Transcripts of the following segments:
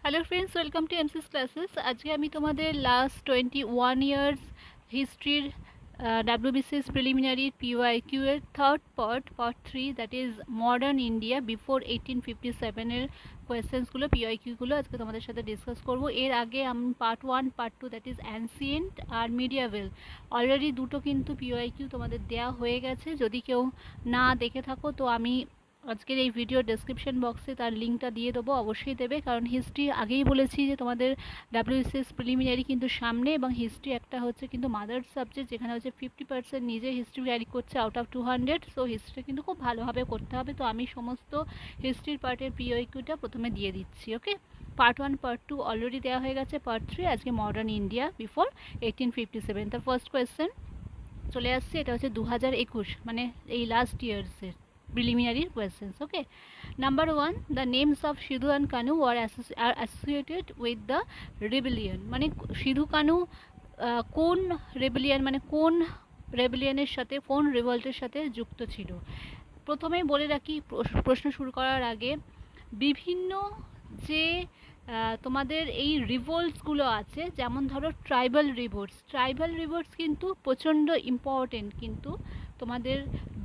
Hello friends, welcome to MCS classes. আজকে আমি তোমাদের লাস্ট 21 ইয়ার্স হিস্ট্রির ডাব্লিউবিসিএস প্রিলিমিনারি পিওয়াইকিউ এর third part 3, that is modern India before 1857 এর কোয়েশ্চেন্সগুলো, পিওয়াইকিউগুলো আজকে তোমাদের সাথে ডিসকাস করব। এর আগে আমি part 1, part 2, that is ancient আর মিডিয়াভেল, অলরেডি দুটো কিন্তু পিওয়াইকিউ তোমাদের দেওয়া হয়ে গেছে। যদি কেউ না দেখে থাকো তো আমি আজকের এই ভিডিও ডেসক্রিপশন বক্সে তার লিঙ্কটা দিয়ে দেবো, অবশ্যই দেবে, কারণ হিস্ট্রি আগেই বলেছি যে তোমাদের ডাব্লিউবিসিএস প্রিলিমিনারি কিন্তু সামনে, এবং হিস্ট্রি একটা হচ্ছে কিন্তু মাদার সাবজেক্ট, যেখানে হচ্ছে 50% নিজে হিস্ট্রি ক্যারি করছে আউট অফ 200। সো হিস্ট্রি কিন্তু খুব ভালোভাবে করতে হবে। তো আমি সমস্ত হিস্ট্রির পার্টের পিওইকিউটা প্রথমে দিয়ে দিচ্ছি। ওকে, পার্ট 1 পার্ট 2 অলরেডি দেওয়া হয়ে গেছে, পার্ট 3 আজকে মডার্ন ইন্ডিয়া বিফোর 1857। তার ফার্স্ট কোয়েশ্চেন চলে আসছে, এটা হচ্ছে 2021, মানে এই last ইয়ার্সের preliminary questions. Okay, number 1, the names of Sidhu and Kanu are associated with the rebellion. মানে সিধু কানু কোন রেবেলিয়ন, মানে কোন রেবেলিয়নের সাথে, কোন রিভল্টের সাথে যুক্ত ছিল। প্রথমেই বলে রাখি, প্রশ্ন শুরু করার আগে, বিভিন্ন যে তোমাদের এই রিভোল্টসগুলো আছে, যেমন ধরো ট্রাইবাল রিভোল্টস কিন্তু প্রচণ্ড ইম্পর্টেন্ট কিন্তু তোমাদের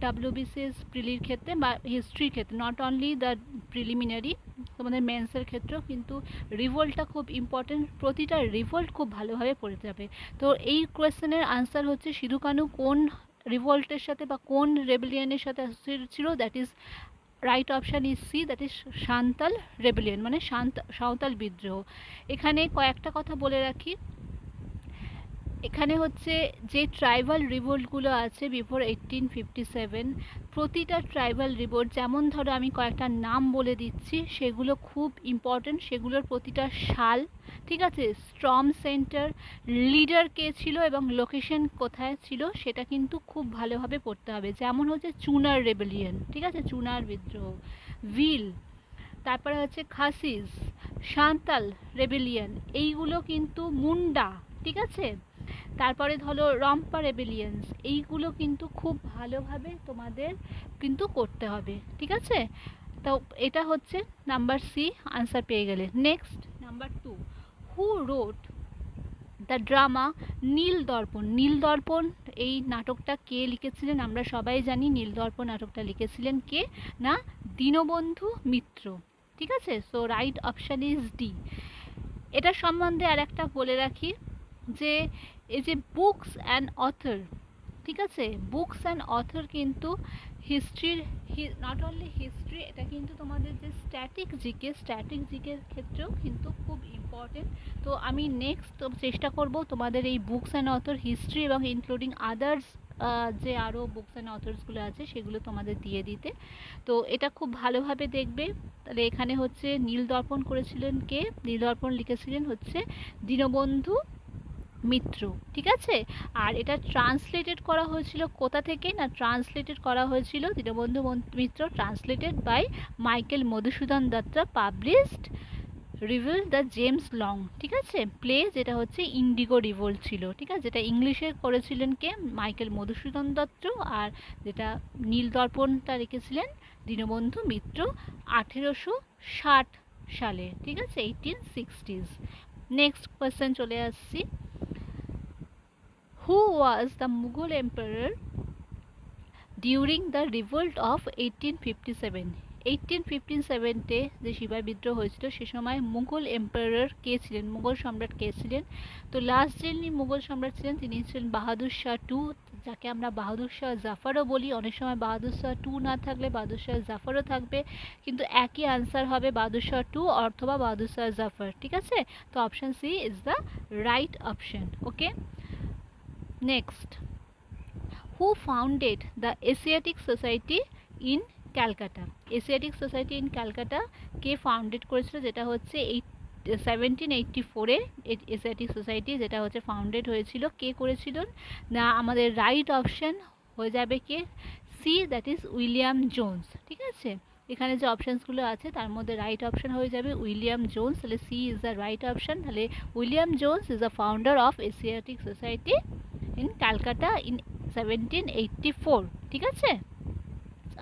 ডাব্লিউবিসিএস প্রিলির ক্ষেত্রে বা হিস্ট্রির ক্ষেত্রে, নট অনলি দ্য প্রিলিমিনারি, তোমাদের মেন্সের ক্ষেত্রেও কিন্তু রিভোল্টটা খুব ইম্পর্টেন্ট। প্রতিটা রিভোল্ট খুব ভালোভাবে পড়তে হবে। তো এই কোয়েশ্চেনের আনসার হচ্ছে সিধু কানু কোন রিভোল্টের সাথে বা কোন রেবেলিয়নের সাথে অ্যাসোসিয়েটেড ছিল, that is right option is C, that is Santhal rebellion, মানে সাঁওতাল বিদ্রোহ। এখানে কয়েকটা কথা বলে রাখি, এখানে হচ্ছে যে ট্রাইবাল রিভোল্টগুলো আছে বিফোর 1857, প্রতিটা ট্রাইবাল রিভোল্ট, যেমন ধরো আমি কয়েকটা নাম বলে দিচ্ছি, সেগুলো খুব ইম্পর্টেন্ট, সেগুলোর প্রতিটা সাল, ঠিক আছে, স্ট্রম সেন্টার, লিডার কে ছিল এবং লোকেশন কোথায় ছিল, সেটা কিন্তু খুব ভালোভাবে পড়তে হবে। যেমন হচ্ছে চুনার রেবেলিয়ন, ঠিক আছে, চুনার বিদ্রোহ, ভিল, তারপরে হচ্ছে খাসিস, সাঁওতাল রেবেলিয়ন, এইগুলো কিন্তু মুন্ডা, ঠিক আছে, তারপরে ধরো রম্পা রেবেলিয়ান্স, এইগুলো কিন্তু খুব ভালোভাবে তোমাদের কিন্তু করতে হবে, ঠিক আছে। তো এটা হচ্ছে নাম্বার সি, আনসার পেয়ে গেলে। Next number 2, who wrote the drama Nildarpan এই নাটকটা কে লিখেছিলেন? আমরা সবাই জানি নীলদর্পণ নাটকটা লিখেছিলেন কে না, দীনবন্ধু মিত্র, ঠিক আছে। So right option is D. এটা সম্বন্ধে আর একটা বলে রাখি যে এই যে বুকস অ্যান্ড অথর, ঠিক আছে, বুকস অ্যান্ড অথর কিন্তু হিস্ট্রির, নট অনলি হিস্ট্রি, এটা কিন্তু তোমাদের যে স্ট্যাটিক জিকের ক্ষেত্রেও কিন্তু খুব ইম্পর্টেন্ট। তো আমি নেক্সট চেষ্টা করব তোমাদের এই বুকস অ্যান্ড অথর হিস্ট্রি এবং ইনক্লুডিং আদার্স যে আরও বুকস অ্যান্ড অথর্সগুলো আছে সেগুলো তোমাদের দিয়ে দিতে। তো এটা খুব ভালোভাবে দেখবে। তাহলে এখানে হচ্ছে নীলদর্পণ করেছিলেন কে? নীলদর্পণ লিখেছিলেন হচ্ছে দীনবন্ধু মিত্র, ঠিক আছে। আর এটা ট্রান্সলেটেড করা হয়েছিল কোথা থেকে না, ট্রান্সলেটেড করা হয়েছিল Dinabandhu Mitra, translated by Michael Madhusudan Dutt, published rev the James Long, ঠিক আছে, প্লে, যেটা হচ্ছে ইন্ডিগো রিভোল্ট ছিল, ঠিক আছে, যেটা ইংলিশে করেছিলেন কে, মাইকেল মধুসূদন দত্ত, আর যেটা নীলদর্পণটা রেখেছিলেন দীনবন্ধু মিত্র 1860 সালে, ঠিক আছে, 1860s। নেক্সট কোয়েশ্চেন চলে আসছি, who was the Mughal emperor during the revolt of 1857? 1857-তে যে সিপাহি বিদ্রোহ হয়েছিল সে সময় মুঘল এম্পায়ার কে ছিলেন, মুঘল সম্রাট কে ছিলেন? তো লাস্ট যিনি মুঘল সম্রাট ছিলেন তিনি ছিলেন বাহাদুর শাহ টু, যাকে আমরা বাহাদুর শাহ জাফরও বলি। অনেক সময় বাহাদুর শাহ টু না থাকলে বাহাদুর শাহ জাফরও থাকবে, কিন্তু একই আনসার হবে বাহাদুর শাহ টু অথবা বাহাদুর শাহ জাফর, ঠিক আছে। তো option C is the right option. Okay, next, who founded the Asiatic Society in Calcutta? Asiatic Society in Calcutta কে ফাউন্ডেড করেছিল? যেটা হচ্ছে 1784-এ এশিয়াটিক সোসাইটি যেটা হচ্ছে ফাউন্ডেড হয়েছিল, কে করেছিলেন না, আমাদের রাইট অপশান হয়ে যাবে কে, C, that is William Jones, ঠিক আছে। এখানে যে অপশানসগুলো আছে তার মধ্যে রাইট অপশান হয়ে যাবে উইলিয়াম জোন্স, তাহলে C is the right option. তাহলে William Jones is the founder of Asiatic Society in Calcutta in 1784, ঠিক আছে।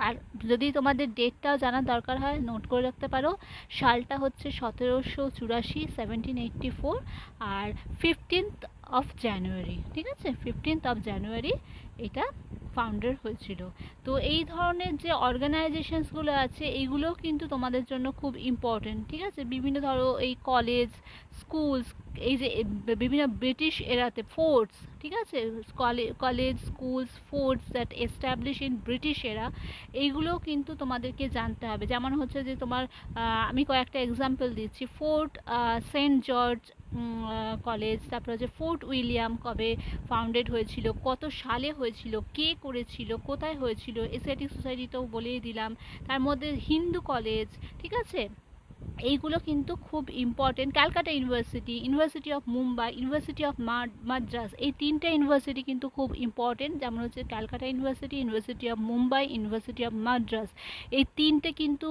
আর যদি তোমাদের ডেটটাও জানার দরকার হয় নোট করে রাখতে পারো, সালটা হচ্ছে 1784, 1784, আর 15th of January, ঠিক আছে, 15th of January এটা ফাউন্ডার হয়েছিল। তো এই ধরনের যে অর্গানাইজেশনসগুলো আছে এইগুলোও কিন্তু তোমাদের জন্য খুব ইম্পর্টেন্ট, ঠিক আছে। বিভিন্ন ধরো এই কলেজ, স্কুলস, এই যে বিভিন্ন ব্রিটিশ এরাতে ফোর্টস, ঠিক আছে, college, schools, forts that establish in British এরা, এইগুলোও কিন্তু তোমাদেরকে জানতে হবে। যেমন হচ্ছে যে তোমার আমি কয়েকটা এক্সাম্পল দিচ্ছি, ফোর্ট সেন্ট জর্জ কলেজ, তারপর হচ্ছে ফোর্ট উইলিয়াম কবে ফাউন্ডেড হয়েছিল, কত সালে হয়েছিল, কে করেছিল, কোথায় হয়েছিল, এশিয়াটিক সোসাইটিতেও বলেই দিলাম। তার মধ্যে হিন্দু কলেজ, ঠিক আছে, এইগুলো কিন্তু খুব important. Calcutta university, university of Mumbai, university of Madras, এই তিনটে ইউনিভার্সিটি কিন্তু খুব ইম্পর্টেন্ট। যেমন হচ্ছে Calcutta university, university of Mumbai, university of Madras, এই তিনটে কিন্তু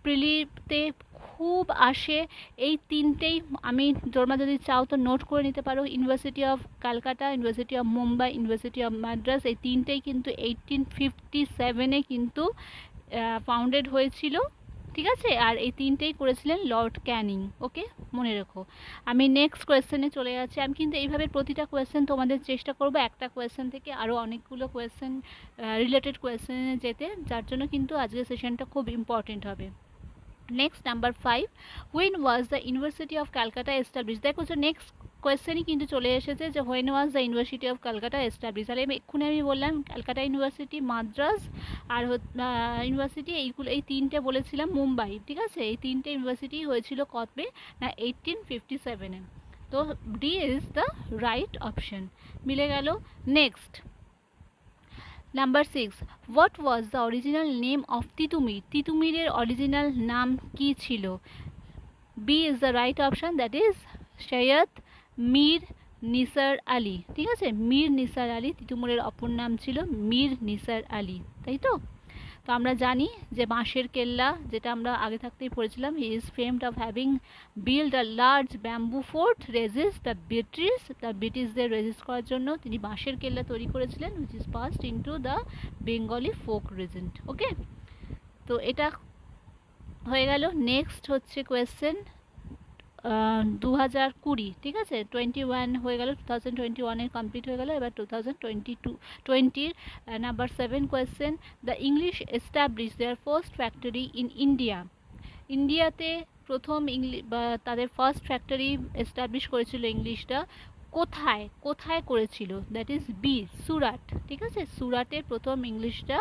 প্রিলিতে খুব আসে। এই তিনটেই আমি তোমরা যদি চাও তো নোট করে নিতে পারো, university of Calcutta, University of Mumbai, university of Madras, এই তিনটেই কিন্তু 1857 কিন্তু ফাউন্ডেড হয়েছিল, ঠিক আছে। আর এই তিনটেই করেছিলেন লর্ড ক্যানিং, ওকে, মনে রেখো। আমি নেক্সট কোয়েশ্চেনে চলে যাচ্ছি। আমি কিন্তু এইভাবে প্রতিটা কোয়েশ্চেন তোমাদের চেষ্টা করবো একটা কোয়েশ্চেন থেকে আরও অনেকগুলো কোয়েশ্চেন রিলেটেড কোয়েশ্চেনে যেতে, যার জন্য কিন্তু আজকের সেশনটা খুব ইম্পর্টেন্ট হবে। Next number 5, when was the university of Calcutta establish. দেখো যে নেক্সট কোয়েশ্চেনই কিন্তু চলে এসেছে যে when was the university of Calcutta establish. তাহলে এক্ষুনি আমি বললাম ক্যালকাটা ইউনিভার্সিটি, মাদ্রাস আর ইউনিভার্সিটি, এইগুলো এই তিনটে বলেছিলাম মুম্বাই, ঠিক আছে। এই তিনটে ইউনিভার্সিটি হয়েছিল কবে না 1857-এ। তো D is the right option, মিলে গেল। Next number 6, what was the original name of Titumir. তিতুমিরের অরিজিনাল নাম কি ছিল? B is the right option, that is Syed Mir Nisar Ali, ঠিক আছে। মীর নিসার আলী, তিতুমিরের অপর নাম ছিল মীর নিসার আলী, তাই তো। তো আমরা জানি যে বাঁশের কেল্লা, যেটা আমরা আগে থাকতেই পড়েছিলাম, he is famed of having build a large bamboo fort resist the ব্রিটিশদের রেজিস্ট করার জন্য তিনি বাঁশের কেল্লা তৈরি করেছিলেন, which is passed into the Bengali folk legend, okay. তো এটা হয়ে গেল। নেক্সট হচ্ছে কোয়েশ্চেন 2020, ঠিক আছে, 21 হয়ে গেল, 2021 কমপ্লিট হয়ে গেল, এবার 2020 number 7 question, the English establish their first factory in India. ইন্ডিয়াতে প্রথম তাদের ফার্স্ট ফ্যাক্টরি এস্টাবলিশ করেছিল ইংলিশটা, কোথায় কোথায় করেছিল? দ্যাট ইজ বি, সুরাট, ঠিক আছে। সুরাটে প্রথম ইংলিশটা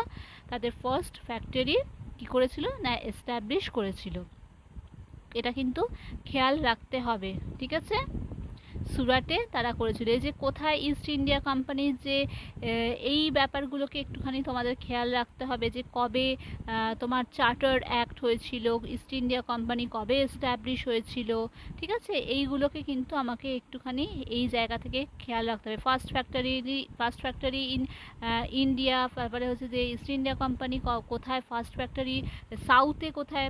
তাদের ফার্স্ট ফ্যাক্টরি কী করেছিল না এস্টাবলিশ করেছিল, এটা কিন্তু খেয়াল রাখতে হবে, ঠিক আছে। সুরাটে তারা করেছিল। এই যে কোথায় ইস্ট ইন্ডিয়া কোম্পানির যে এই ব্যাপারগুলোকে একটুখানি তোমাদের খেয়াল রাখতে হবে, যে কবে তোমার চার্টার্ড অ্যাক্ট হয়েছিল, ইস্ট ইন্ডিয়া কোম্পানি কবে এস্টাবলিশ হয়েছিল, ঠিক আছে। এইগুলোকে কিন্তু আমাকে একটুখানি এই জায়গা থেকে খেয়াল রাখতে হবে। ফার্স্ট ফ্যাক্টরি ইন ইন্ডিয়া, তারপরে হচ্ছে যে ইস্ট ইন্ডিয়া কোম্পানি কোথায় ফার্স্ট ফ্যাক্টরি, সাউথে কোথায়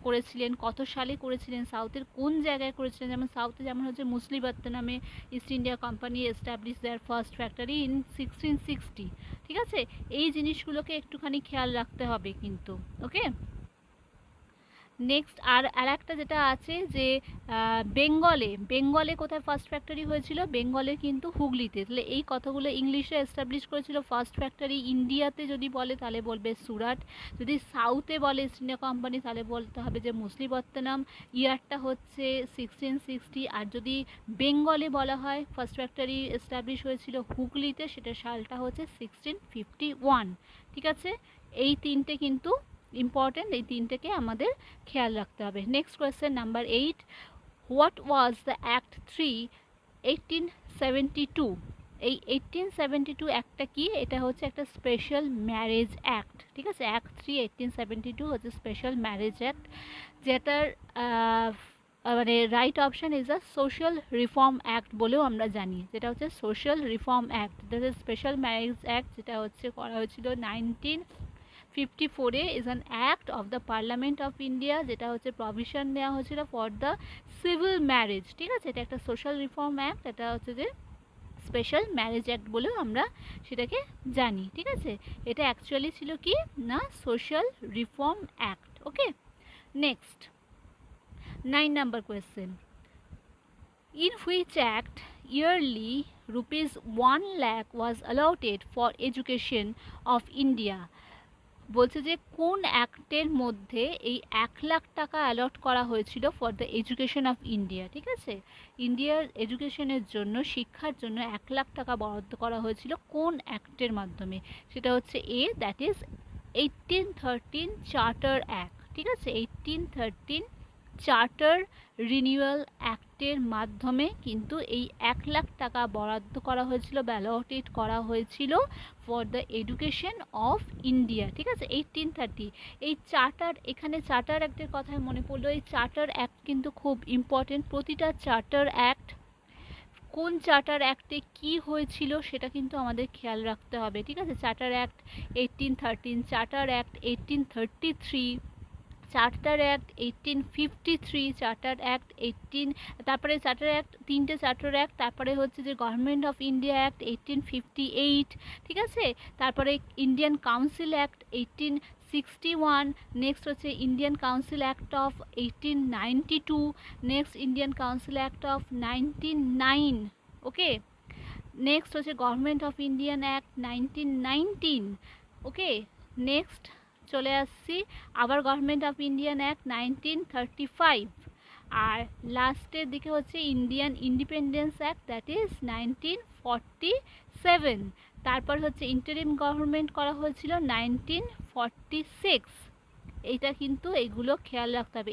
করেছিলেন, কত সালে করেছিলেন, সাউথের কোন জায়গায় করেছিলেন। যেমন সাউথে যেমন হচ্ছে মুসলিবাত নামে East India company establish their first factory in 1660, ঠিক আছে। এই জিনিসগুলোকে একটুখানি খেয়াল রাখতে হবে কিন্তু, ওকে। নেক্সট আর একটা যেটা আছে যে বেঙ্গলে কোথায় ফার্স্ট ফ্যাক্টরি হয়েছিল? বেঙ্গলে কিন্তু হুগলিতে। তাহলে এই কথাগুলো ইংলিশে এস্টাবলিশ করেছিল ফার্স্ট ফ্যাক্টরি। ইন্ডিয়াতে যদি বলে তাহলে বলবে সুরাট, যদি সাউথে বলে ইস্ট ইন্ডিয়া কোম্পানি তাহলে বলতে হবে যে মুসলিপত্তনম, ইয়ারটা হচ্ছে 1660। আর যদি বেঙ্গলে বলা হয় ফার্স্ট ফ্যাক্টরি এস্টাবলিশ হয়েছিল হুগলিতে, সেটা সালটা হচ্ছে 1651, ঠিক আছে। এই তিনটে কিন্তু ইম্পর্টেন্ট, এই তিনটেকে আমাদের খেয়াল রাখতে হবে। Next question number 8, what was the act 3 1872। এই 1872 অ্যাক্টটা কি? এটা হচ্ছে একটা স্পেশাল ম্যারেজ অ্যাক্ট, ঠিক আছে। অ্যাক্ট 3 1872 হচ্ছে স্পেশাল ম্যারেজ অ্যাক্ট, যেটার মানে right option is a social reform act বলেও আমরা জানি, যেটা হচ্ছে social reform act. That is special marriage act, যেটা হচ্ছে করা হয়েছিল 1954-এ, is an act of the parliament of India, যেটা হচ্ছে প্রভিশন দেওয়া হয়েছিল ফর দ্য সিভিল ম্যারেজ, ঠিক আছে। এটা একটা সোশ্যাল রিফর্ম অ্যাক্ট, এটা হচ্ছে যে স্পেশাল ম্যারেজ অ্যাক্ট বলেও আমরা সেটাকে জানি, ঠিক আছে। এটা অ্যাকচুয়ালি ছিল কি না social reform act. Okay, next 9 number question. In which act yearly rupees 1 lakh was allotted for education of India? বলছে যে কোন অ্যাক্টের মধ্যে এই 1 লাখ টাকা অ্যালট করা হয়েছিল for the education of India, ঠিক আছে। ইন্ডিয়ার এডুকেশনের জন্য, শিক্ষার জন্য 1 লাখ টাকা বরাদ্দ করা হয়েছিল কোন অ্যাক্টের মাধ্যমে? সেটা হচ্ছে এ, দ্যাট ইজ 1813 চার্টার অ্যাক্ট, ঠিক আছে। 1813 চার্টার রিনিউয়াল অ্যাক্টের মাধ্যমে কিন্তু এই 1 লাখ টাকা বরাদ্দ করা হয়েছিল বা অ্যালটেড করা হয়েছিল for the education of India, ঠিক আছে। 1830 এই চার্টার, এখানে চার্টার অ্যাক্টের কথায় মনে পড়লো, এই চার্টার অ্যাক্ট কিন্তু খুব ইম্পর্টেন্ট। প্রতিটা চার্টার অ্যাক্ট, কোন চার্টার অ্যাক্টে কি হয়েছিল সেটা কিন্তু আমাদের খেয়াল রাখতে হবে, ঠিক আছে। Charter act 1813, charter act 1833, charter act 1853, charter act 18, তারপরে চার্টার অ্যাক্ট, তিনটে চার্টার অ্যাক্ট, তারপরে হচ্ছে যে গভর্নমেন্ট অফ ইন্ডিয়া অ্যাক্ট 1858, ঠিক আছে। তারপরে ইন্ডিয়ান কাউন্সিল অ্যাক্ট 1861, নেক্সট হচ্ছে Indian council act of 1892, next Indian council act of 1909, okay. Next হচ্ছে government of Indian act 1919, okay. Next চলে আসছি আবার গভর্নমেন্ট অফ ইন্ডিয়ান অ্যাক্ট 1935, আর লাস্টের দিকে হচ্ছে Indian independence act, that is 1947। তারপর হচ্ছে ইন্টারিম গভর্নমেন্ট করা হয়েছিল 1946। এইটা কিন্তু এইগুলো খেয়াল রাখতে হবে।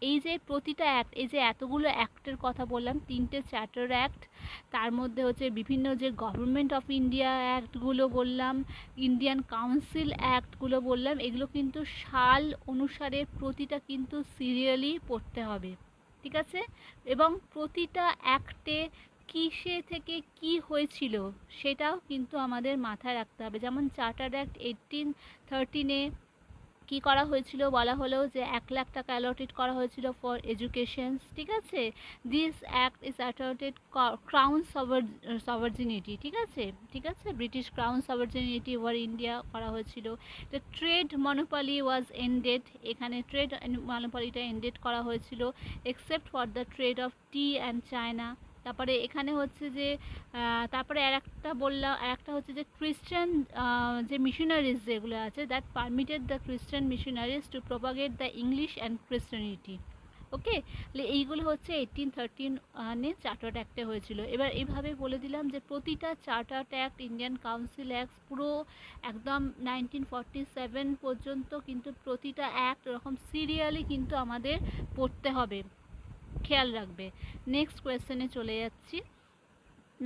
এই যে প্রতিটা অ্যাক্ট, এই যে এতগুলো অ্যাক্টের কথা বললাম, তিনটে চার্টার অ্যাক্ট, তার মধ্যে হচ্ছে বিভিন্ন যে গভর্নমেন্ট অফ ইন্ডিয়া অ্যাক্টগুলো বললাম, ইন্ডিয়ান কাউন্সিল অ্যাক্টগুলো বললাম, এগুলো কিন্তু সাল অনুসারে প্রতিটা কিন্তু সিরিয়ালি পড়তে হবে, ঠিক আছে। এবং প্রতিটা অ্যাক্টে কিসে থেকে কি হয়েছিল সেটাও কিন্তু আমাদের মাথায় রাখতে হবে। যেমন চার্টার অ্যাক্ট 1813-এ কি করা হয়েছিল বলা হলো যে 1 লাখ টাকা অ্যালটেড করা হয়েছিল ফর এডুকেশন, ঠিক আছে। দিস অ্যাক্ট ইজ অ্যাটর্টেড ক্রাউন সভার্জিনিটি, ঠিক আছে, ঠিক আছে, ব্রিটিশ ক্রাউন সভার্জিনিটি ওভার ইন্ডিয়া করা হয়েছিল। The trade monopoly was ended, এখানে ট্রেড মনোপলিটা এন্ডেড করা হয়েছিল except for the trade of T and China. তারপরে এখানে হচ্ছে যে তারপরে একটা হচ্ছে যে খ্রিশ্চান যে মিশনারিজ যেগুলো আছে, that permitted the Christian missionaries to propagate the English and Christianity, okay. এইগুলো হচ্ছে 1813 চার্টার্ড অ্যাক্টে হয়েছিল। এবার এইভাবে বলে দিলাম যে প্রতিটা chartered act, Indian council act, পুরো একদম 1947 পর্যন্ত কিন্তু প্রতিটা অ্যাক্ট এরকম সিরিয়ালি কিন্তু আমাদের পড়তে হবে, খেয়াল রাখবে। নেক্সট কোয়েশ্চেনে চলে যাচ্ছি।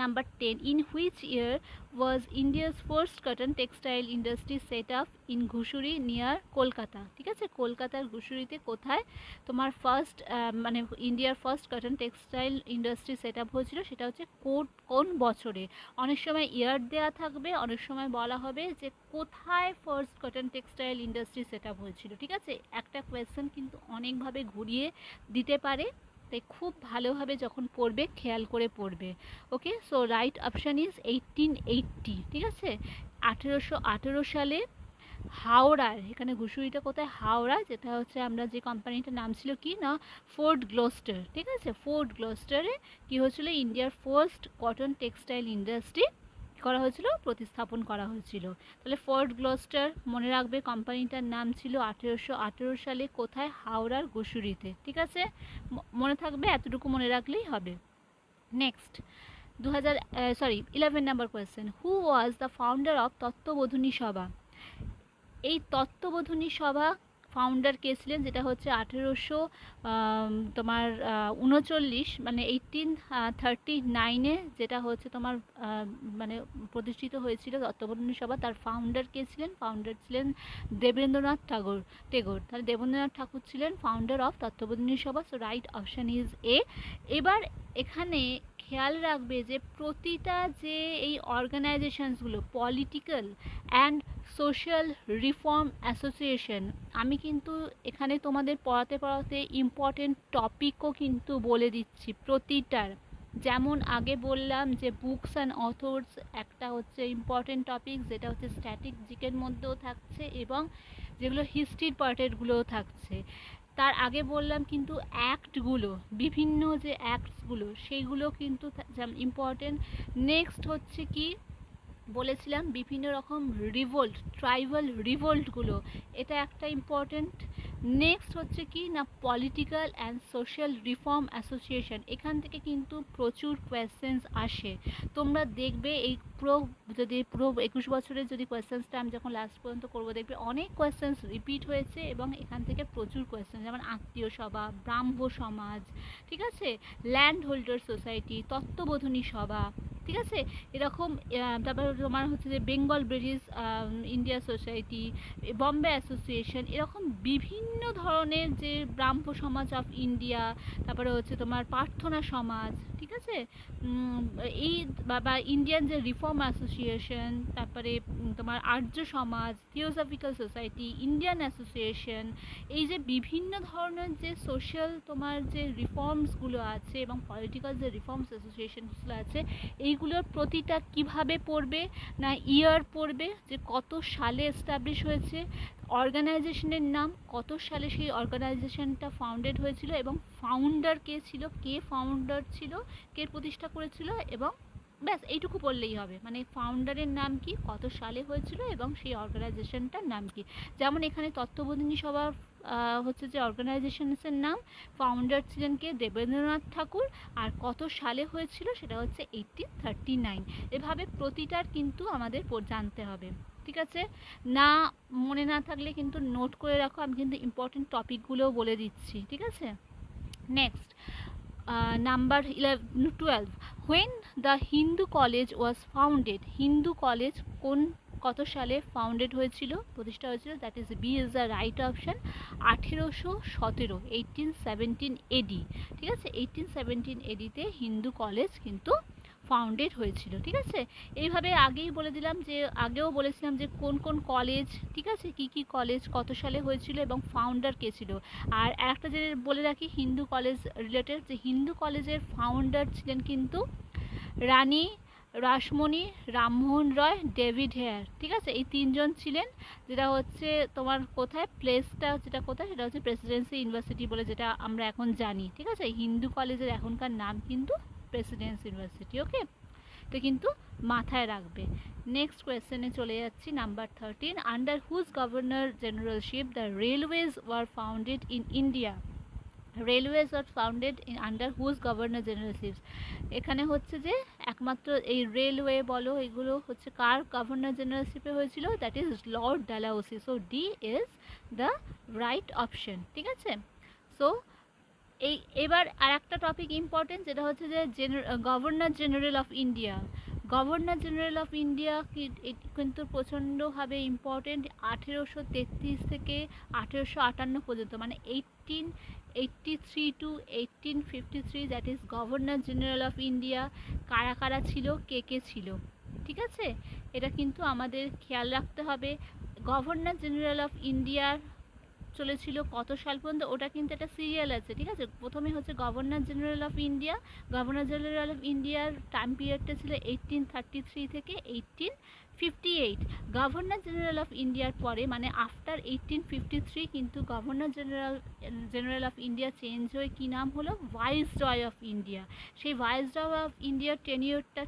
Number 10, in which year was India's first cotton textile industry set up in Ghusuri near Kolkata, ঠিক আছে। কলকাতার ঘুষুরিতে কোথায় তোমার ফার্স্ট মানে ইন্ডিয়ার first cotton textile industry set up হয়েছিল, সেটা হচ্ছে কোন বছরে। অনেক সময় ইয়ার দেওয়া থাকবে, অনেক সময় বলা হবে যে কোথায় first cotton textile industry set up হয়েছিল, ঠিক আছে। একটা কোয়েশ্চেন কিন্তু অনেকভাবে ঘুরিয়ে দিতে পারে, তাই খুব ভালোভাবে যখন পড়বে খেয়াল করে পড়বে, ওকে। সো রাইট অপশান ইজ 1880, ঠিক আছে। 1818 সালে হাওড়ার, এখানে ঘুষুরিটা কোথায়, হাওড়া, যেটা হচ্ছে আমরা যে কোম্পানিটার নাম ছিল কি না ফোর্ট গ্লোস্টার, ঠিক আছে। ফোর্ট গ্লোস্টারে কি হয়েছিল, ইন্ডিয়ার ফার্স্ট কটন টেক্সটাইল ইন্ডাস্ট্রি করা হয়েছিল, প্রতিস্থাপন করা হয়েছিল। তাহলে ফোর্ট গ্লোস্টার মনে রাখবে, কোম্পানিটার নাম ছিল 1818 সালে কোথায়, হাওড়ার ঘুষুরিতে, ঠিক আছে। মনে থাকবে, এতটুকু মনে রাখলেই হবে। Next 11 number question, who was the founder of Tattwabodhini সভা? এই তত্ত্ববোধিনী সভা ফাউন্ডার কে ছিলেন, যেটা হচ্ছে 1839 মানে 1839-এ যেটা হচ্ছে তোমার মানে প্রতিষ্ঠিত হয়েছিল তত্ত্ববোধিনী সভা। তার ফাউন্ডার কে ছিলেন? ফাউন্ডার ছিলেন দেবেন্দ্রনাথ টেগোর। তাহলে দেবেন্দ্রনাথ ঠাকুর ছিলেন founder of Tattwabodhini Sabha. So right option is A. এবার এখানে খেয়াল রাখবে যে প্রতিটা যে এই অর্গানাইজেশনসগুলো, political and social reform association, আমি কিন্তু এখানে তোমাদের পড়াতে ইম্পর্টেন্ট টপিকও কিন্তু বলে দিচ্ছি প্রতিটার, যেমন আগে বললাম যে বুকস অ্যান্ড অথর্স একটা হচ্ছে ইম্পর্টেন্ট টপিক, যেটা হচ্ছে স্ট্যাটিস্টিকের মধ্যেও থাকছে এবং যেগুলো হিস্ট্রির পার্টেরগুলোও থাকছে। তার আগে বললাম কিন্তু অ্যাক্টগুলো, বিভিন্ন যে অ্যাক্টসগুলো সেইগুলো কিন্তু যেমন ইম্পর্টেন্ট। নেক্সট হচ্ছে কি বলেছিলাম বিভিন্ন রকম রিভোল্ট, ট্রাইবাল রিভোল্টগুলো, এটা একটা ইম্পর্টেন্ট। নেক্সট হচ্ছে কি না political and social reform association, এখান থেকে কিন্তু প্রচুর কোয়েশ্চেন্স আসে। তোমরা দেখবে এই পুরো 21 বছরের যদি কোয়েশ্চেন্সটা আমি যখন লাস্ট পর্যন্ত করবো দেখবে অনেক কোয়েশ্চেন্স রিপিট হয়েছে এবং এখান থেকে প্রচুর কোয়েশ্চেন, যেমন আত্মীয় সভা, ব্রাহ্ম সমাজ, ঠিক আছে, ল্যান্ড হোল্ডার সোসাইটি, তত্ত্ববোধিনী সভা, ঠিক আছে, এরকম। তারপর তোমার হচ্ছে যে Bengal British India society, Bombay association, এরকম বিভিন্ন ধরনের যে ব্রাহ্ম সমাজ অফ ইন্ডিয়া, তারপরে হচ্ছে তোমার প্রার্থনা সমাজ, ঠিক আছে, এই বা ইন্ডিয়ান যে রিফর্ম অ্যাসোসিয়েশন, তারপরে তোমার আর্য সমাজ, থিওসফিক্যাল সোসাইটি, ইন্ডিয়ান অ্যাসোসিয়েশন, এই যে বিভিন্ন ধরনের যে সোশ্যাল তোমার যে রিফর্মসগুলো আছে এবং পলিটিক্যাল যে রিফর্মস অ্যাসোসিয়েশনগুলো আছে, এইগুলোর প্রতিটা কিভাবে পড়বে না ইয়ার পড়বে, যে কত সালে এস্টাবলিশ হয়েছে, অর্গানাইজেশনের নাম, কত সালে সেই অর্গানাইজেশনটা ফাউন্ডেড হয়েছিল এবং ফাউন্ডার কে ছিল, কে ফাউন্ডার ছিল, কে প্রতিষ্ঠা করেছিল, এবং ব্যাস এইটুকু বললেই হবে, মানে ফাউন্ডারের নাম কি, কত সালে হয়েছিল এবং সেই অর্গানাইজেশনটার নাম কি। যেমন এখানে তত্ত্ববোধিনী সভা হচ্ছে যে অর্গানাইজেশনের নাম, ফাউন্ডার ছিলেন কে, দেবেন্দ্রনাথ ঠাকুর, আর কত সালে হয়েছিল সেটা হচ্ছে 1839। এভাবে প্রতিটার কিন্তু আমাদের জানতে হবে, ঠিক আছে। না মনে না থাকলে কিন্তু নোট করে রাখো, আমি কিন্তু ইম্পর্টেন্ট টপিকগুলোও বলে দিচ্ছি, ঠিক আছে। Next number 12, when the Hindu college was founded, Hindu college কত সালে ফাউন্ডেড হয়েছিল, প্রতিষ্ঠা হয়েছিল, that is B is the right option, 1817, 1817 AD, ঠিক আছে, 1817 এডিতে হিন্দু কলেজ কিন্তু ফাউন্ডেড হয়েছিল, ঠিক আছে। এইভাবে আগেই বলে দিলাম, যে আগেও বলেছিলাম যে কোন কোন কলেজ, ঠিক আছে, কি কি কলেজ কত সালে হয়েছিল এবং ফাউন্ডার কে ছিল। আর একটা যে বলে রাখি হিন্দু কলেজ রিলেটেড, যে হিন্দু কলেজের ফাউন্ডার ছিলেন কিন্তু রানী রাসমণি, রামমোহন রয়, ডেভিড হেয়ার, ঠিক আছে, এই তিনজন ছিলেন। যেটা হচ্ছে তোমার কোথায় প্লেসটা, যেটা কোথায় সেটা হচ্ছে প্রেসিডেন্সি ইউনিভার্সিটি বলে যেটা আমরা এখন জানি, ঠিক আছে। হিন্দু কলেজের এখনকার নাম কিন্তু প্রেসিডেন্সি ইউনিভার্সিটি, ওকে, তো কিন্তু মাথায় রাখবে। নেক্সট কোয়েশ্চেনে চলে যাচ্ছি, number 13, under whose governor generalship the railways were founded in India, railways were founded in under whose governor generalship, এখানে হচ্ছে যে একমাত্র এই রেলওয়ে বলো এগুলো হচ্ছে কার গভর্নর জেনারেলশিপে হয়েছিল, that is Lord Dalhousie. So D is the right option, ঠিক আছে। সো এই এবার আর একটা টপিক ইম্পর্টেন্ট, যেটা হচ্ছে যে governor general of India, governor general of India কিন্তু প্রচণ্ডভাবে ইম্পর্টেন্ট, 1833 থেকে 1858 পর্যন্ত, মানে 1883 to 1853, that is governor general of India. কারা কারা ছিল, কে কে ছিল, ঠিক আছে, এটা কিন্তু আমাদের খেয়াল রাখতে হবে। গভর্নর জেনারেল অফ ইন্ডিয়ার চলেছিল কত সাল পর্যন্ত, ওটা কিন্তু একটা সিরিয়াল আছে, ঠিক আছে। প্রথমে হচ্ছে governor general of India, governor general of ইন্ডিয়ার টাইম পিরিয়ডটা ছিল 1833 থেকে 1858। গভর্নর জেনারেল অফ ইন্ডিয়ার পরে মানে আফটার 1853 কিন্তু governor general of India change হয়ে কী নাম হলো, ভাইসরয় অফ ইন্ডিয়া। সেই ভাইসরয় অফ ইন্ডিয়ার টেনিওরটা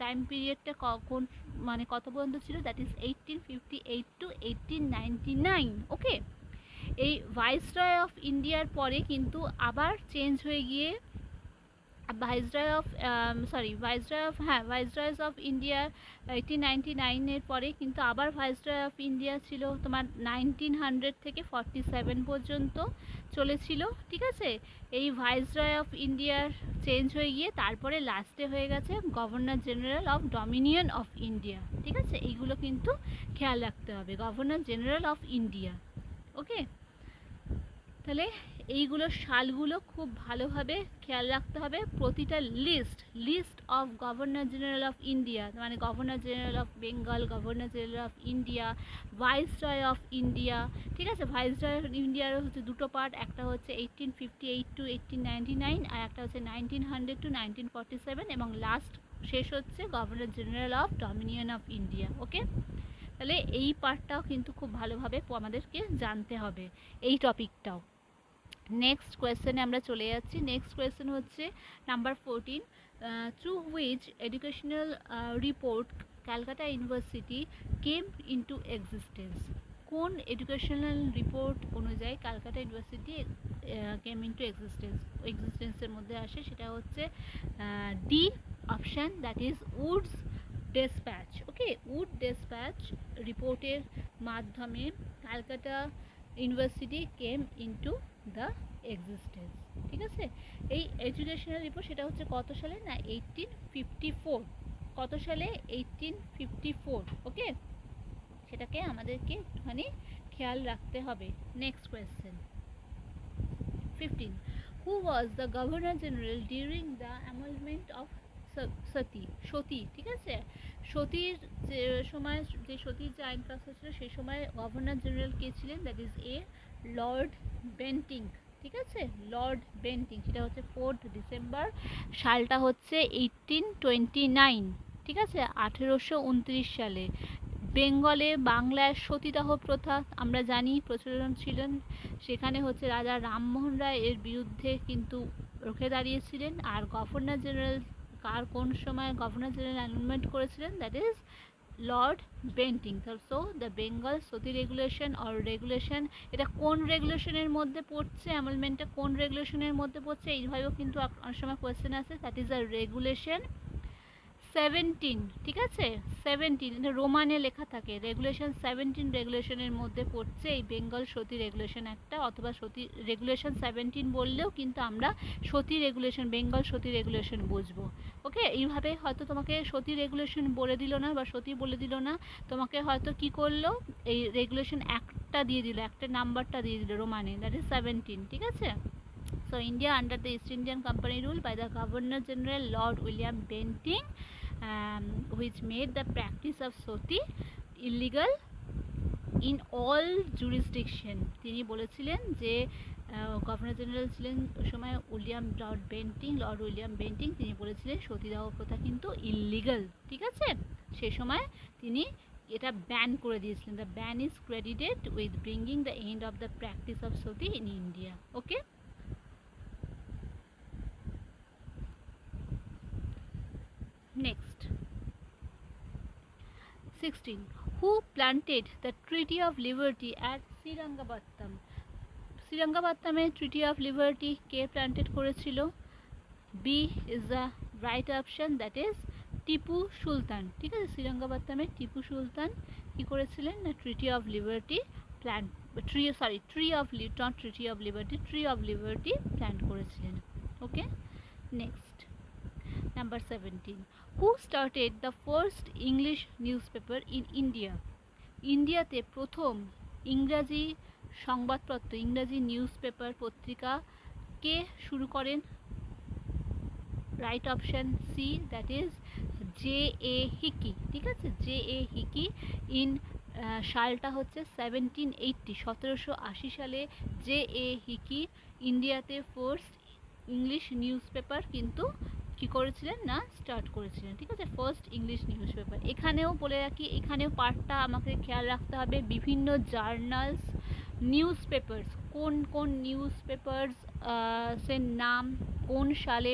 টাইম পিরিয়ডটা কোন মানে কত পর্যন্ত ছিল, দ্যাট ইজ 1858 টু 1899, ওকে। এই ভাইসরয় অফ ইন্ডিয়ার পরে কিন্তু আবার চেঞ্জ হয়ে গিয়ে ভাইসরয়স অফ ইন্ডিয়ার 1899 পরে কিন্তু আবার ভাইসরয় অফ ইন্ডিয়া ছিল তোমার 1900 থেকে 47 পর্যন্ত চলেছিল, ঠিক আছে। এই ভাইসরয় অফ ইন্ডিয়ার চেঞ্জ হয়ে গিয়ে তারপরে লাস্টে হয়ে গেছে governor general of dominion of India, ঠিক আছে। এইগুলো কিন্তু খেয়াল রাখতে হবে, governor general of India, okay. তাহলে এইগুলো সালগুলো খুব ভালোভাবে খেয়াল রাখতে হবে। প্রতিটা list of governor general of India, মানে governor general of Bengal, governor general of India, viceroy of India, ঠিক আছে। ভাইসরয় অফ ইন্ডিয়ার হচ্ছে দুটো পার্ট, একটা হচ্ছে 1858 টু 1899 আর একটা হচ্ছে 1900 টু 1947, এবং লাস্ট শেষ হচ্ছে governor general of dominion of India. Okay, তাহলে এই পার্টটাও কিন্তু খুব ভালোভাবে আমাদেরকে জানতে হবে, এই টপিকটাও। নেক্সট কোয়েশ্চেনে আমরা চলে যাচ্ছি। নেক্সট কোয়েশ্চেন হচ্ছে number 14, through which educational report Calcutta university came into existence. কোন এডুকেশনাল রিপোর্ট অনুযায়ী ক্যালকাটা ইউনিভার্সিটি কেম ইনটু এক্সিস্টেন্সের মধ্যে আসে, সেটা হচ্ছে D option, that is Wood's despatch. Okay, Wood despatch রিপোর্টের মাধ্যমে Calcutta university came into the existence. ঠিক আছে, এই এডুকেশনাল রিপোর্ট সেটা হচ্ছে কত সালে না 1854। কত সালে? 1854। ওকে, সেটাকে আমাদেরকে একটুখানি খেয়াল রাখতে হবে। Next question 15, who was the governor general during the amendment of Sati. ঠিক আছে, সতীর যে সময়, যে সতীর যে আইন পাস হয়েছিল সেই সময় গভর্নর জেনারেল কে ছিলেন? That is A Lord Bentinck. ঠিক আছে, লর্ড বেন্টিং, সেটা হচ্ছে 4 ডিসেম্বর, সালটা হচ্ছে 1829। ঠিক আছে, 1829 সালে বেঙ্গলে, বাংলায় সতীদাহ প্রথা আমরা জানি প্রচলন ছিলেন। সেখানে হচ্ছে রাজা রামমোহন রায় এর বিরুদ্ধে কিন্তু রুখে দাঁড়িয়েছিলেন। আর গভর্নর জেনারেল কোন সময় গভর্নর জেনারেল অ্যামেন্ডমেন্ট করেছিলেন? That is lord Bentinck. So the Bengal sati regulation or regulation, এটা কোন রেগুলেশনের মধ্যে পড়ছে? অ্যামেন্ডমেন্টটা কোন রেগুলেশনের মধ্যে পড়ছে? এইভাবেও কিন্তু অনেক সময় কোয়েশ্চেন আসে। That is a regulation 17। ঠিক আছে, 17, এটা রোমানে লেখা থাকে। রেগুলেশন 17 রেগুলেশনের মধ্যে পড়ছে এই বেঙ্গল সতী রেগুলেশন একটা, অথবা সতী রেগুলেশন 17 বললেও কিন্তু আমরা সতী রেগুলেশন, বেঙ্গল সতী রেগুলেশন বুঝবো। ওকে, এইভাবে হয়তো তোমাকে সতী রেগুলেশন বলে দিল না বা সতী বলে দিল না, তোমাকে হয়তো কি করলো, এই রেগুলেশন একটা দিয়ে দিল, একটা নাম্বারটা দিয়ে দিল রোমানে, দ্যাট ইজ 17। ঠিক আছে, so India under the East Indian Company rule by the Governor General Lord William Bentinck, which made the practice of sati illegal in all jurisdiction. তিনি বলেছিলেন যে গভর্নর জেনারেল ছিলেন ওই সময় লর্ড উইলিয়াম বেন্টিং, তিনি বলেছিলেন সতীদাহ প্রথা কিন্তু ইললিগাল। ঠিক আছে, সে সময় তিনি এটা ব্যান করে দিয়েছিলেন। The ban is credited with bringing the end of the practice of sati in India. Okay, next 16, who planted the Treaty of Liberty at Srirangapattam? শ্রীরঙ্গপত্তমে ট্রিটি অফ লিবার্টি কে প্ল্যান্টেড করেছিল? B is the right option, that is Tipu Sultan. ঠিক আছে, শ্রীরঙ্গপত্তমে টিপু সুলতান কি করেছিলেন না treaty of liberty tree of liberty plant করেছিলেন। Okay, next number 17, who started the first English news paper in India? ইন্ডিয়াতে প্রথম ইংরাজি সংবাদপত্র, ইংরাজি নিউজ পেপার পত্রিকা কে শুরু করেন? Right option C, that is J A Hicky. ঠিক আছে, জে এ হিকি, ইন সালটা হচ্ছে 1780, 1780 সালে জে এ হিকি ইন্ডিয়াতে ফার্স্ট ইংলিশ নিউজ পেপার কিন্তু কি করেছিলেন না স্টার্ট করেছিলেন। ঠিক আছে, ফার্স্ট ইংলিশ নিউজ পেপার। এখানেও বলে রাখি, এখানেও পার্টটা আমাকে খেয়াল রাখতে হবে, বিভিন্ন জার্নালস, নিউজ পেপার্স, কোন কোন নিউজ পেপার্স এর নাম কোন সালে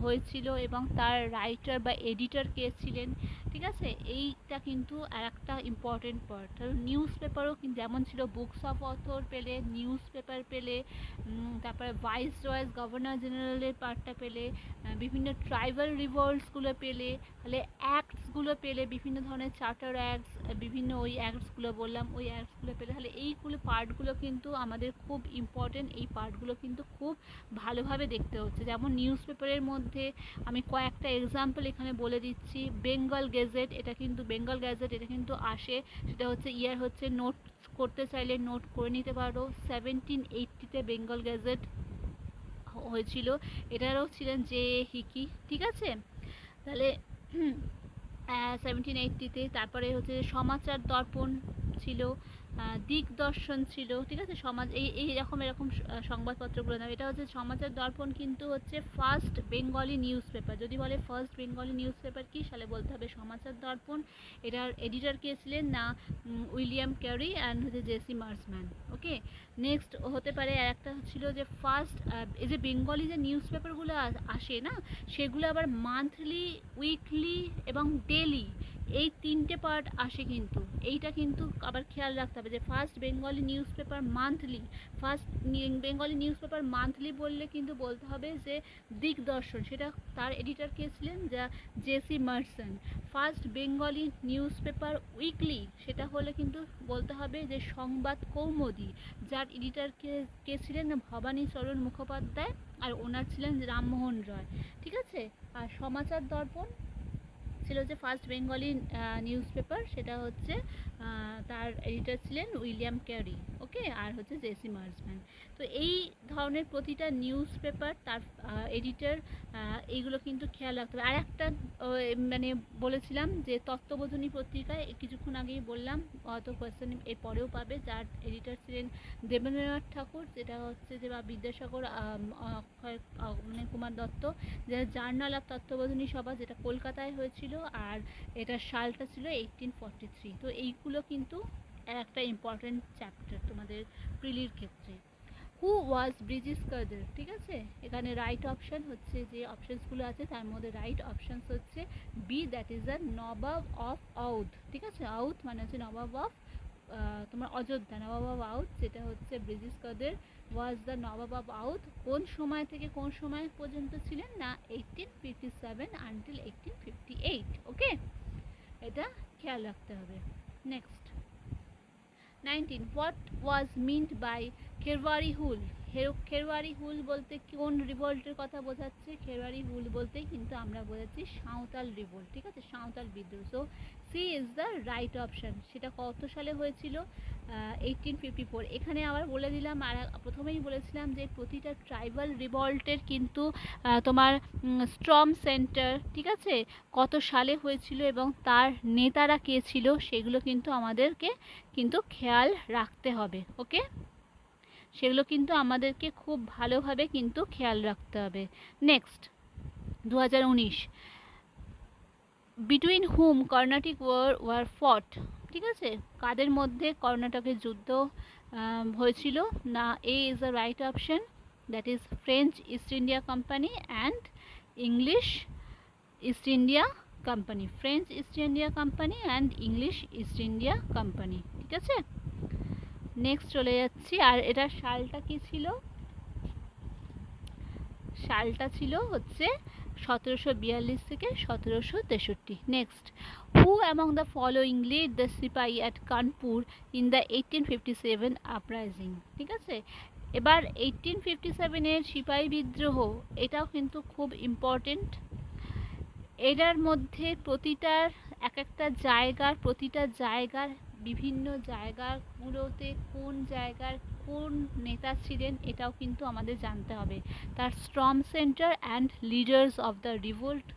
হয়েছিল এবং তার রাইটার বা এডিটর কে ছিলেন। ঠিক আছে, এইটা কিন্তু আর একটা ইম্পর্টেন্ট পার্ট। নিউজ পেপারও কিন্তু যেমন ছিল বুকস অফ অথর পেলে, নিউজ পেপার পেলে, তারপরে ভাইসরয়েস গভর্নর জেনারেলের পার্টটা পেলে, বিভিন্ন ট্রাইবাল রিভোল্টসগুলো পেলে, তাহলে অ্যাক্টস অ্যাক্টসগুলো পেলে, বিভিন্ন ধরনের চার্টার অ্যাক্টস, বিভিন্ন ওই অ্যাক্টসগুলো বললাম, ওই অ্যাক্টসগুলো পেলে, তাহলে এইগুলো পার্টগুলো কিন্তু আমাদের খুব ইম্পর্টেন্ট। এই পার্টগুলো কিন্তু খুব ভালোভাবে দেখতে হচ্ছে। যেমন নিউজ পেপারের মধ্যে আমি কয়েকটা এক্সাম্পল এখানে বলে দিচ্ছি। বেঙ্গল গেজেট, এটা কিন্তু বেঙ্গল গ্যাজেট, এটা কিন্তু আসে, সেটা হচ্ছে ইয়ার হচ্ছে, নোট করতে চাইলে নোট করে নিতে পারো। 1780-তে বেঙ্গল গ্যাজেট হয়েছিল, এটারও ছিলেন যে হিকি, ঠিক আছে। তাহলে 1780-তে। তারপরে হচ্ছে সমাচার দর্পণ ছিল, দিগদর্শন ছিল, ঠিক আছে। সমাজ এরকম সংবাদপত্রগুলো নাম, এটা হচ্ছে সমাচার দর্পণ, কিন্তু হচ্ছে ফার্স্ট বেঙ্গলি নিউজ পেপার। যদি বলে ফার্স্ট বেঙ্গলি নিউজ পেপার কী, সালে বলতে হবে সমাচার দর্পণ। এটার এডিটর কে ছিলেন না উইলিয়াম ক্যারি অ্যান্ড হচ্ছে জেসি মার্সম্যান। ওকে, নেক্সট হতে পারে আর একটা ছিল যে ফার্স্ট, এই যে বেঙ্গলি যে নিউজ পেপারগুলো আসে না, সেগুলো আবার মান্থলি, উইকলি এবং ডেলি, এই তিনটে পার্ট আসে কিন্তু। এইটা কিন্তু আবার খেয়াল রাখতে হবে যে first Bengali news paper monthly, first Bengali news paper monthly বললে কিন্তু বলতে হবে যে দিগদর্শন, সেটা তার এডিটর কে ছিলেন যা J C Marshman. First Bengali news paper weekly, সেটা হলে কিন্তু বলতে হবে যে সংবাদ কৌমুদী, যার এডিটর কে ছিলেন ভবানী চরণ মুখোপাধ্যায়, আর ওনার ছিলেন রামমোহন রয়, ঠিক আছে। আর সমাচার দর্পণ ছিল যে ফার্স্ট বেঙ্গলি নিউজ পেপার, সেটা হচ্ছে তার এডিটর ছিলেন উইলিয়াম ক্যারি, ওকে, আর হচ্ছে জেসি মার্সম্যান। তো এই ধরনের প্রতিটা নিউজ পেপার, তার এডিটর, এইগুলো কিন্তু খেয়াল রাখতে হবে। আর একটা মানে বলেছিলাম যে তত্ত্ববোধিনী পত্রিকায়, কিছুক্ষণ আগেই বললাম, হয়তো কোয়েশ্চেন এর পরেও পাবে, যার এডিটর ছিলেন দেবেন্দ্রনাথ ঠাকুর, যেটা হচ্ছে যে বা বিদ্যাসাগর মানে কুমার দত্ত, যেটা জার্নাল অফ তত্ত্ববোধিনী সভা, যেটা কলকাতায় হয়েছিল, আর এটার সালটা ছিল 1843। তো এইগুলো কিন্তু একটা ইম্পর্টেন্ট চ্যাপ্টার তোমাদের প্রিলির ক্ষেত্রে। হু ওয়াজ ব্রিটিশ কাদের, ঠিক আছে। এখানে রাইট অপশান হচ্ছে, যে অপশানসগুলো আছে তার মধ্যে রাইট অপশানস হচ্ছে B, that is the nawab of Awadh, ঠিক আছে। আউধ মানে হচ্ছে নবাব অফ তোমার অযোধ্যা, নবাব অফ আউধ, যেটা হচ্ছে ব্রিটিশ কাদের was the nawab of Oudh. কোন সময় থেকে কোন সময় পর্যন্ত ছিলেন না, 1857 আনটিল 1858, ওকে, এটা খেয়াল রাখতে হবে। Next 19, what was meant by Kherwari Hul. Kherwari হুল বলতে কোন রিভোল্টের কথা বোঝাচ্ছে? খেরওয়ারি হুল বলতে কিন্তু আমরা বোঝাচ্ছি সাঁওতাল রিভোল্ট, ঠিক আছে, সাঁওতাল বিদ্রোহ। So C is the right option. সেটা কত সালে হয়েছিল? 1854। এখানে আবার বলে দিলাম, আর প্রথমেই বলেছিলাম যে প্রতিটা ট্রাইবাল রিভল্টের কিন্তু তোমার স্ট্রং সেন্টার, ঠিক আছে, কত সালে হয়েছিল এবং তার নেতারা কে ছিল, সেগুলো কিন্তু আমাদেরকে কিন্তু খেয়াল রাখতে হবে, ওকে, সেগুলো কিন্তু আমাদেরকে খুব ভালোভাবে কিন্তু খেয়াল রাখতে হবে। Next 2019, between whom Carnatic war fought, ঠিক আছে, কাদের মধ্যে কর্ণাটকের যুদ্ধ হয়েছিল না? A is the right option, that is French East India Company and English East India Company, French East India Company and English East India Company, ঠিক আছে। নেক্সট চলে যাচ্ছি, আর এটার সালটা কি ছিল? সালটা ছিল হচ্ছে 1742 থেকে 1763। Next, who among the following lead the sipahi at Kanpur in the 1857 uprising, ঠিক আছে। এবার 1857-এর সিপাহি বিদ্রোহ, এটাও কিন্তু খুব ইম্পর্টেন্ট। এটার মধ্যে প্রতিটার একটা জায়গার বিভিন্ন জায়গাগুলোতে কোন জায়গার কোন নেতা ছিলেন, এটাও কিন্তু আমাদের জানতে হবে। তার strong centre and leaders of the revolt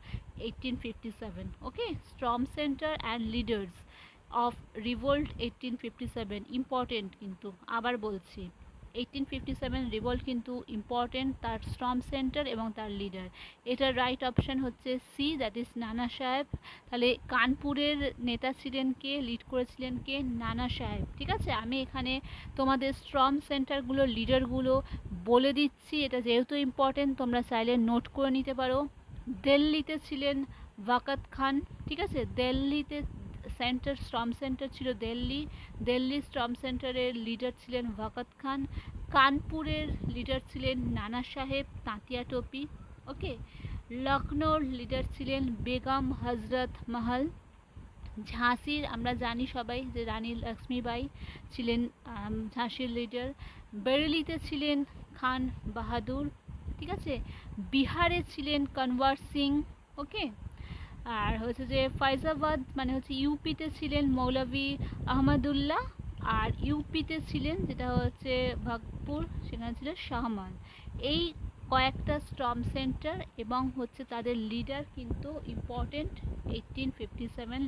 1857, okay, strong centre and leaders of revolt 1857 important কিন্তু, আবার বলছি 1857 রিভোল্ট কিন্তু ইম্পর্টেন্ট, তার স্ট্রং সেন্টার এবং তার লিডার। এটার রাইট অপশান হচ্ছে সি, দ্যাট ইজ নানা সাহেব। তাহলে কানপুরের নেতা ছিলেন কে, লিড করেছিলেন কে? নানা সাহেব, ঠিক আছে। আমি এখানে তোমাদের স্ট্রং সেন্টারগুলো, লিডারগুলো বলে দিচ্ছি, এটা যেহেতু ইম্পর্টেন্ট তোমরা চাইলে নোট করে নিতে পারো। দিল্লিতে ছিলেন ওয়াকাত খান, ঠিক আছে, দিল্লিতে সেন্টার, স্ট্রং সেন্টার ছিল দিল্লি স্ট্রং সেন্টারের লিডার ছিলেন ওয়াকাত খান। কানপুরের লিডার ছিলেন নানা সাহেব, তাঁতিয়া টোপি, ওকে। লখনৌর লিডার ছিলেন বেগম হজরত মহল, ঝাঁসির আমরা জানি সবাই যে রানী লক্ষ্মীবাই ছিলেন ঝাঁসির লিডার। বেরেলিতে ছিলেন খান বাহাদুর, ঠিক আছে। বিহারে ছিলেন কনভার সিং, ওকে। আর হচ্ছে যে ফাইজাবাদ মানে হচ্ছে ইউপিতে ছিলেন মৌলভী আহমদুল্লাহ, আর ইউপিতে ছিলেন যেটা হচ্ছে ভাগপুর, সেখানে ছিলেন শাহমান। এই কয়েকটা স্ট্রং সেন্টার এবং হচ্ছে তাদের লিডার কিন্তু ইম্পর্টেন্ট 1857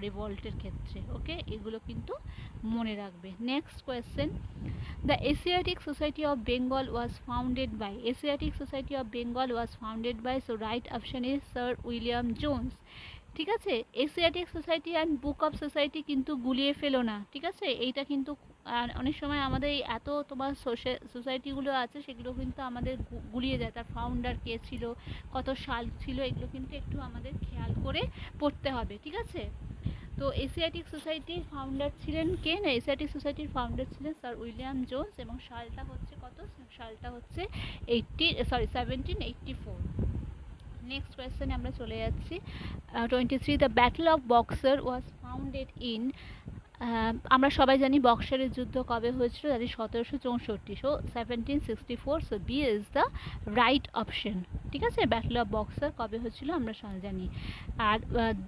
রিভল্টের ক্ষেত্রে, ওকে। এগুলো কিন্তু মনে রাখবে। Next question, the Asiatic society of Bengal was founded by, Asiatic society of Bengal was founded by, so right option is sir William Jones, ঠিক আছে। Asiatic Society and book of society কিন্তু গুলিয়ে ফেলো না, ঠিক আছে। এইটা কিন্তু অনেক সময় আমাদের এত তোমার সোসাইটিগুলো আছে সেগুলো কিন্তু আমাদের গুলিয়ে যায়, তার ফাউন্ডার কে ছিল, কত সাল ছিল, এগুলো কিন্তু একটু আমাদের খেয়াল করে পড়তে হবে, ঠিক আছে। তো এশিয়াটিক সোসাইটির ফাউন্ডার ছিলেন কে না, এশিয়াটিক সোসাইটির ফাউন্ডার ছিলেন স্যার উইলিয়াম জোন্স, এবং সালটা হচ্ছে কত, সালটা হচ্ছে 1784। নেক্সট কোয়েশ্চেনে আমরা চলে যাচ্ছি 23, the battle of Buxar was founded in, আমরা সবাই জানি বক্সারের যুদ্ধ কবে হয়েছিল, that is 1764, so 1764, so B is the right option, ঠিক আছে। ব্যাটল অফ বক্সার কবে হয়েছিল আমরা সবাই জানি। আর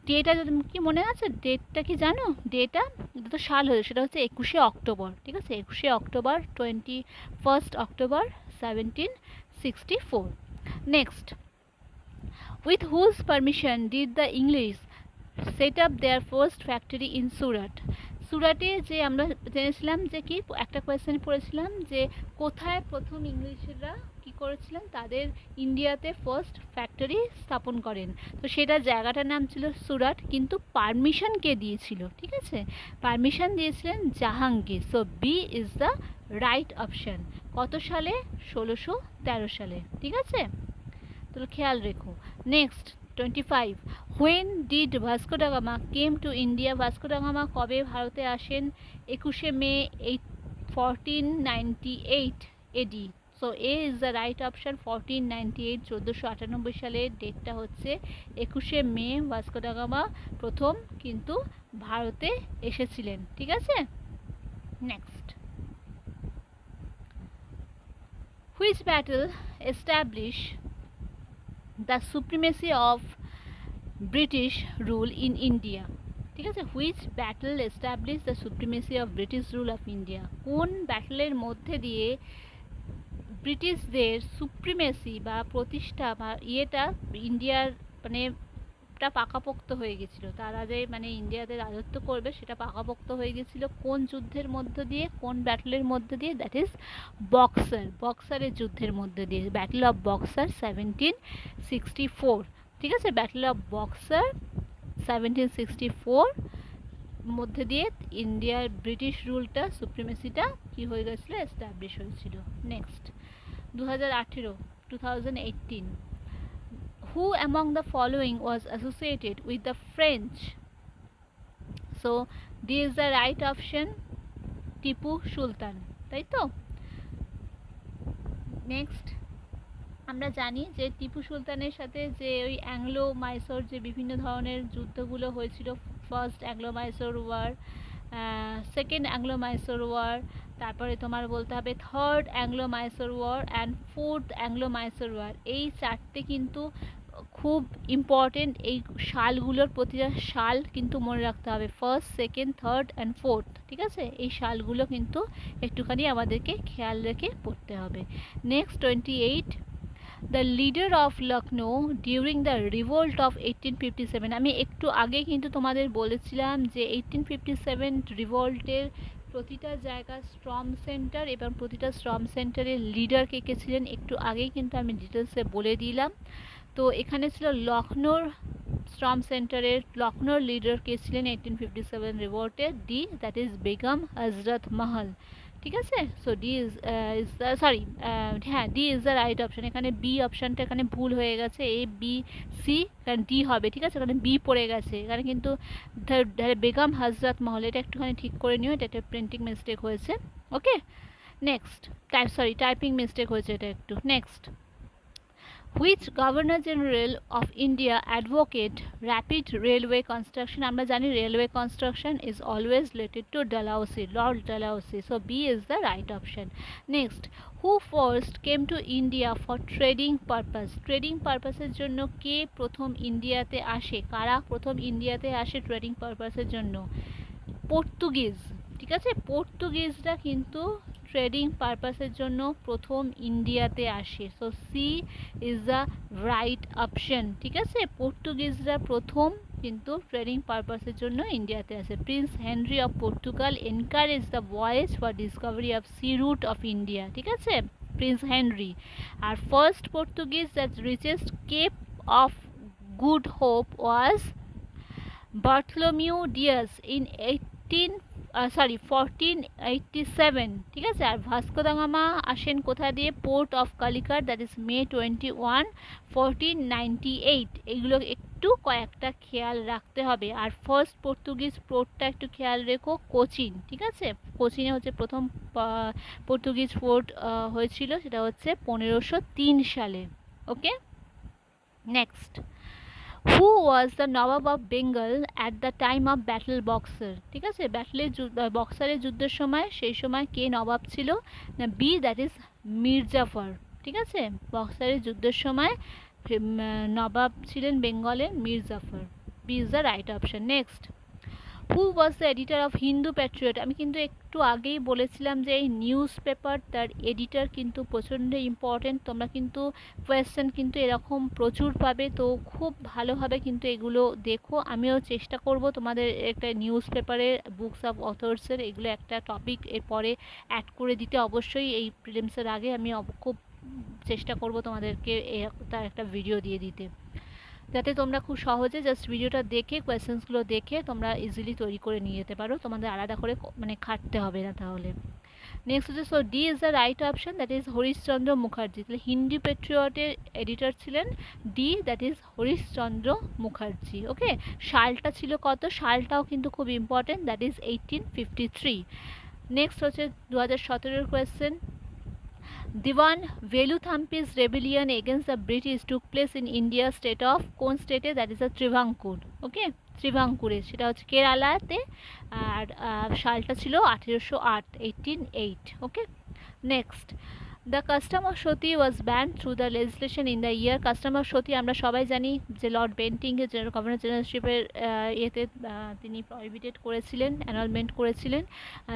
ডেটা যদি কি মনে আছে, ডেটটা কি জানো, ডেটা তো সাল হয়েছে, সেটা হচ্ছে 21শে অক্টোবর, ঠিক আছে। 21শে অক্টোবর, 21st October 1764। Next, with whose permission did the English set up their first factory in Surat? সুরাটে যে আমরা জেনেছিলাম যে কি একটা কোয়েশ্চেন পড়েছিলাম যে কোথায় প্রথম ইংলিশরা কি করেছিলেন, তাদের ইন্ডিয়াতে ফার্স্ট ফ্যাক্টরি স্থাপন করেন, তো সেটা জায়গাটার নাম ছিল সুরাট, কিন্তু পারমিশন কে দিয়েছিল, ঠিক আছে। পারমিশন দিয়েছিলেন Jahangir, so B is the right option. কত সালে, 1613 সালে, ঠিক আছে, তো খেয়াল রেখো। Next 25, when did Vasco da Gama came to India, Vasco da Gama কবে ভারতে আসেন, 21শে মে 1498 AD, so A is the right option. 1498, 1498 সালে ডেটটা হচ্ছে 21শে মে, ভাস্কো ডা গামা প্রথম কিন্তু ভারতে এসেছিলেন, ঠিক আছে। Next, which battle establish the supremacy of British rule in India, ঠিক আছে। Which battle establish the supremacy of British rule of India, কোন ব্যাটলের মধ্যে দিয়ে ব্রিটিশদের সুপ্রিমেসি বা প্রতিষ্ঠা বা ইয়েটা ইন্ডিয়ার মানে পাকাপোক্ত হয়ে গেছিল, তারা যে মানে ইন্ডিয়াতে রাজত্ব করবে সেটা পাকাপোক্ত হয়ে গেছিল, কোন যুদ্ধের মধ্য দিয়ে, কোন ব্যাটলের মধ্য দিয়ে, দ্যাট ইজ বক্সারের যুদ্ধের মধ্য দিয়ে, ব্যাটল অফ বক্সার 1764, ঠিক আছে। ব্যাটল অফ বক্সার 1764 মধ্যে দিয়ে ইন্ডিয়ার ব্রিটিশ রুলটা, সুপ্রিমেসিটা কি হয়ে গেছিলো, এস্টাবলিশ হয়েছিল। Next 2018, who among the following was associated with the French, so this is the right option, Tipu Sultan, তাই তো। নেক্সট, আমরা জানি যে টিপু সুলতানের সাথে যে ওই অ্যাংলো মাইসোর যে বিভিন্ন ধরনের যুদ্ধগুলো হয়েছিল, first Anglo Mysore war, second Anglo Mysore war, তারপরে তোমার বলতে হবে third Anglo Mysore war and fourth Anglo Mysore war, এই চারটে কিন্তু খুব ইম্পর্টেন্ট, এই সালগুলোর প্রতিটা সাল কিন্তু মনে রাখতে হবে, first, second, third and fourth, ঠিক আছে। এই সালগুলো কিন্তু একটুখানি আমাদেরকে খেয়াল রেখে পড়তে হবে। Next 28, the leader of Lucknow during the revolt of 1857, আমি একটু আগে কিন্তু তোমাদের বলেছিলাম যে 1857 রিভোল্টের প্রতিটা জায়গা স্ট্রং সেন্টার এবং প্রতিটা স্ট্রং সেন্টারের লিডার কে কে ছিলেন একটু আগেই কিন্তু আমি ডিটেলসে বলে দিলাম। তো এখানে ছিল লখনৌর স্ট্রং সেন্টারের লখনৌর লিডার কে ছিলেন 1857 রিভোল্টে, ডি, দ্যাট ইজ বেগম হজরত মহল, ঠিক আছে। সো ডি ইজ সরি, হ্যাঁ, D is the right option. এখানে বি অপশানটা এখানে ভুল হয়ে গেছে, এ বি সি, কারণ ডি হবে, ঠিক আছে, এখানে বি পড়ে গেছে, এখানে কিন্তু বেগম হজরত মহল, এটা একটুখানি ঠিক করে নিও, এটা একটা প্রিন্টিং মিস্টেক হয়েছে, ওকে। নেক্সট, টাইপিং মিস্টেক হয়েছে এটা একটু। Next, which governor general of India advocate rapid railway construction? আমরা জানি railway construction is always related to Dalhousie, Lord Dalhousie, so B is the right option. Next, who first came to India for trading purpose? Trading পারপাসের জন্য কে প্রথম ইন্ডিয়াতে আসে? কারা প্রথম ইন্ডিয়াতে আসে ট্রেডিং পারপাসের জন্য? পর্তুগিজ, ঠিক আছে, পর্তুগিজরা কিন্তু ট্রেডিং পারপাসের জন্য প্রথম ইন্ডিয়াতে আসে, so C is the right option. ঠিক আছে, পর্তুগিজরা প্রথম কিন্তু ট্রেডিং পারপাসের জন্য ইন্ডিয়াতে আসে। Prince Henry of Portugal encourage the voyage for discovery of sea route of India. ঠিক আছে, প্রিন্স হেনরি। আর first Portuguese that reached Cape of Good Hope was Bartholomew Dias in 1487। ঠিক আছে, আর ভাস্কো দা গামা আসেন কোথা দিয়ে? Port of Calicut, that is May 21, 1498। এগুলো একটু কয়েকটা খেয়াল রাখতে হবে। আর ফার্স্ট পর্তুগিজ পোর্টটা একটু খেয়াল রেখো, কোচিন। ঠিক আছে, কোচিনে হচ্ছে প্রথম পর্তুগিজ পোর্ট হয়েছিল, সেটা হচ্ছে 1503 সালে। Okay, next, who was the nawab of Bengal at the time of battle Buxar? ঠিক আছে, বক্সারের যুদ্ধের সময়, সেই সময় কে নবাব ছিল? না, বি, দ্যাট ইজ মির্জাফর। ঠিক আছে, বক্সারের যুদ্ধের সময় নবাব ছিলেন বেঙ্গলের Mir Jafar. B is the right option. Next, who was the editor of Hindu Patriot? আমি কিন্তু একটু আগেই বলেছিলাম যে এই নিউজ পেপার, তার এডিটর কিন্তু প্রচণ্ড ইম্পর্টেন্ট। তোমরা কিন্তু কোয়েশ্চেন কিন্তু এরকম প্রচুর পাবে, তো খুব ভালোভাবে কিন্তু এগুলো দেখো। আমিও চেষ্টা করব তোমাদের একটা নিউজ পেপারের বুকস অফ অথর্সের এগুলো একটা টপিক এরপরে অ্যাড করে দিতে। অবশ্যই এই প্রিলিমসের আগে আমি খুব চেষ্টা করব তোমাদেরকে তার একটা ভিডিও দিয়ে দিতে, যাতে তোমরা খুব সহজে জাস্ট ভিডিওটা দেখে কোয়েশ্চেন্সগুলো দেখে তোমরা ইজিলি তৈরি করে নিয়ে যেতে পারো, তোমাদের আলাদা করে মানে খাটতে হবে না তাহলে। নেক্সট হচ্ছে, so D is the right option, that is Harishchandra Mukherjee. তাহলে হিন্দি পেট্রিয়টের এডিটর ছিলেন D, that is Harishchandra Mukherjee. Okay, সালটা ছিল কত? সালটাও কিন্তু খুব ইম্পর্টেন্ট, দ্যাট ইজ 1853। নেক্সট হচ্ছে 2017 question, Dewan Velu Thampi's rebellion against the British took place in India state of, কোন স্টেটে? That is the Travancore. Okay, ত্রিভাঙ্কুরে, সেটা হচ্ছে কেরালাতে। আর সালটা ছিল 1808, 1808। Okay, next, the custom of sati was banned through the legislation in the year? Custom of sati আমরা সবাই জানি যে লর্ড বেন্টিংয়ের গভর্নর জেনারেলশিপের ইয়েতে তিনি প্রহিবিটেড করেছিলেন, অ্যানালমেন্ট করেছিলেন।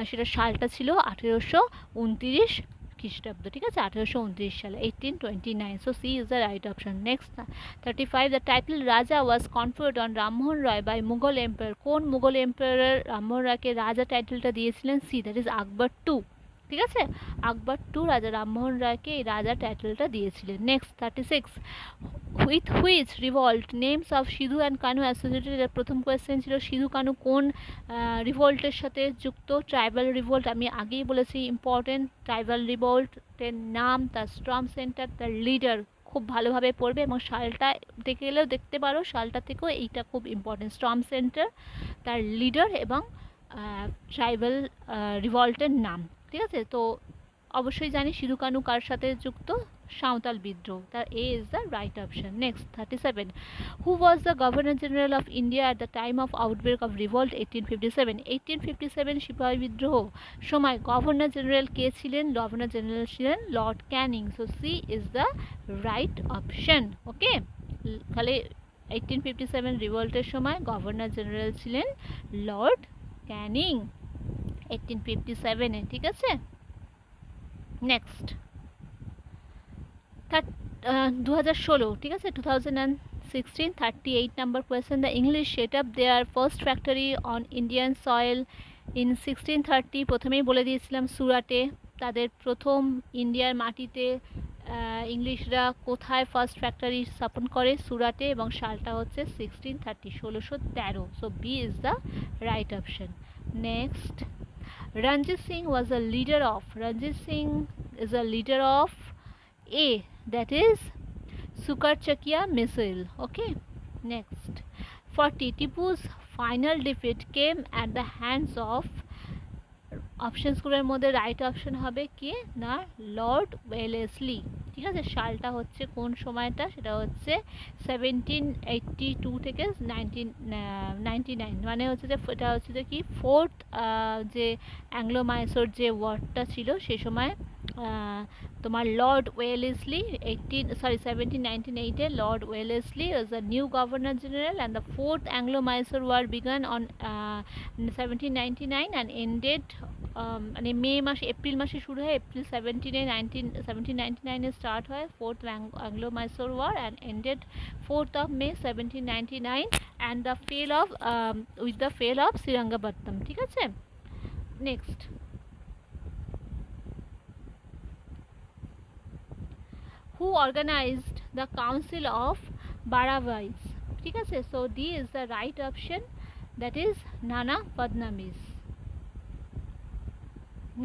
সেটা সালটা ছিল 1829 খ্রিস্টাব্দ। ঠিক আছে, 1829 সালে, 1829, so C is the right option. Next 35, the title raja was conferred on Rammohan Roy by Mughal empire? কোন মুঘল এম্পায়ার রামমোহন রায়কে রাজা টাইটেলটা দিয়েছিলেন? C, that is Akbar two. ঠিক আছে, আকবর টু রাজা রামমোহন রায়কে এই রাজা টাইটেলটা দিয়েছিলেন। Next 36, with which revolt names of Sidhu and Kanu associated? প্রথম কোয়েশ্চেন ছিল সিধু কানু কোন রিভল্টের সাথে যুক্ত? ট্রাইবাল রিভল্ট, আমি আগেই বলেছি ইম্পর্টেন্ট। ট্রাইবাল রিভল্টের নাম, তার স্ট্রং সেন্টার, তার লিডার খুব ভালোভাবে পড়বে, এবং সালটা দেখে গেলেও দেখতে পারো, সালটা থেকেও এইটা খুব ইম্পর্টেন্ট। স্ট্রং সেন্টার, তার লিডার এবং ট্রাইবাল রিভল্টের নাম। ঠিক আছে, তো অবশ্যই জানি সিধু কানু কার সাথে যুক্ত? সাঁওতাল বিদ্রোহ, তার A is the right option. Next 37, who was the governor general of India at the time of outbreak of revolt 1857? 1857 সিপাহী বিদ্রোহ সময় গভর্নর জেনারেল কে ছিলেন? গভর্নর জেনারেল ছিলেন Lord Canning, so C is the right option. Okay, তাহলে 1857 রিভল্টের সময় governor general ছিলেন লর্ড ক্যানিং 1857-এ। ঠিক আছে, নেক্সট 2016, ঠিক আছে, 2016, 38 number question, the English set up there first factory on Indian soil in 1630? প্রথমেই বলে দিয়েছিলাম সুরাটে, তাদের প্রথম ইন্ডিয়ার মাটিতে ইংলিশরা কোথায় ফার্স্ট ফ্যাক্টরি স্থাপন করে? সুরাটে, এবং সালটা হচ্ছে 1630, 1613, so B is the right option. Next, Ranjit Singh was a leader of, Ranjit Singh is a leader of A, that is Sukarchakia missile. Okay, next 40, Tipu's final defeat came at the hands of, অপশনসগুলোর মধ্যে right option হবে কি না? Lord Wellesley. ঠিক আছে, সালটা হচ্ছে কোন সময়টা, সেটা হচ্ছে 1782 থেকে 1999, মানে হচ্ছে যে এটা হচ্ছে যে কি ফোর্থ যে অ্যাংলো মাইসোর যে ওয়ারটা ছিল সে সময় তোমার Lord Wellesley 1798 Lord Wellesley was the new governor general, and the fourth Anglo-Mysore war began on 1799 and ended মানে মে মাসে এপ্রিল মাসে শুরু হয়, এপ্রিল 1799 স্টার্ট হয় fourth Anglo Mysore war and ended 4th of May 1799 and the fail of with the fail of শ্রীরঙ্গপত্তম। ঠিক আছে, next who organized the council of Baravais? ঠিক আছে, so D is the right option, that is Nana Fadnavis.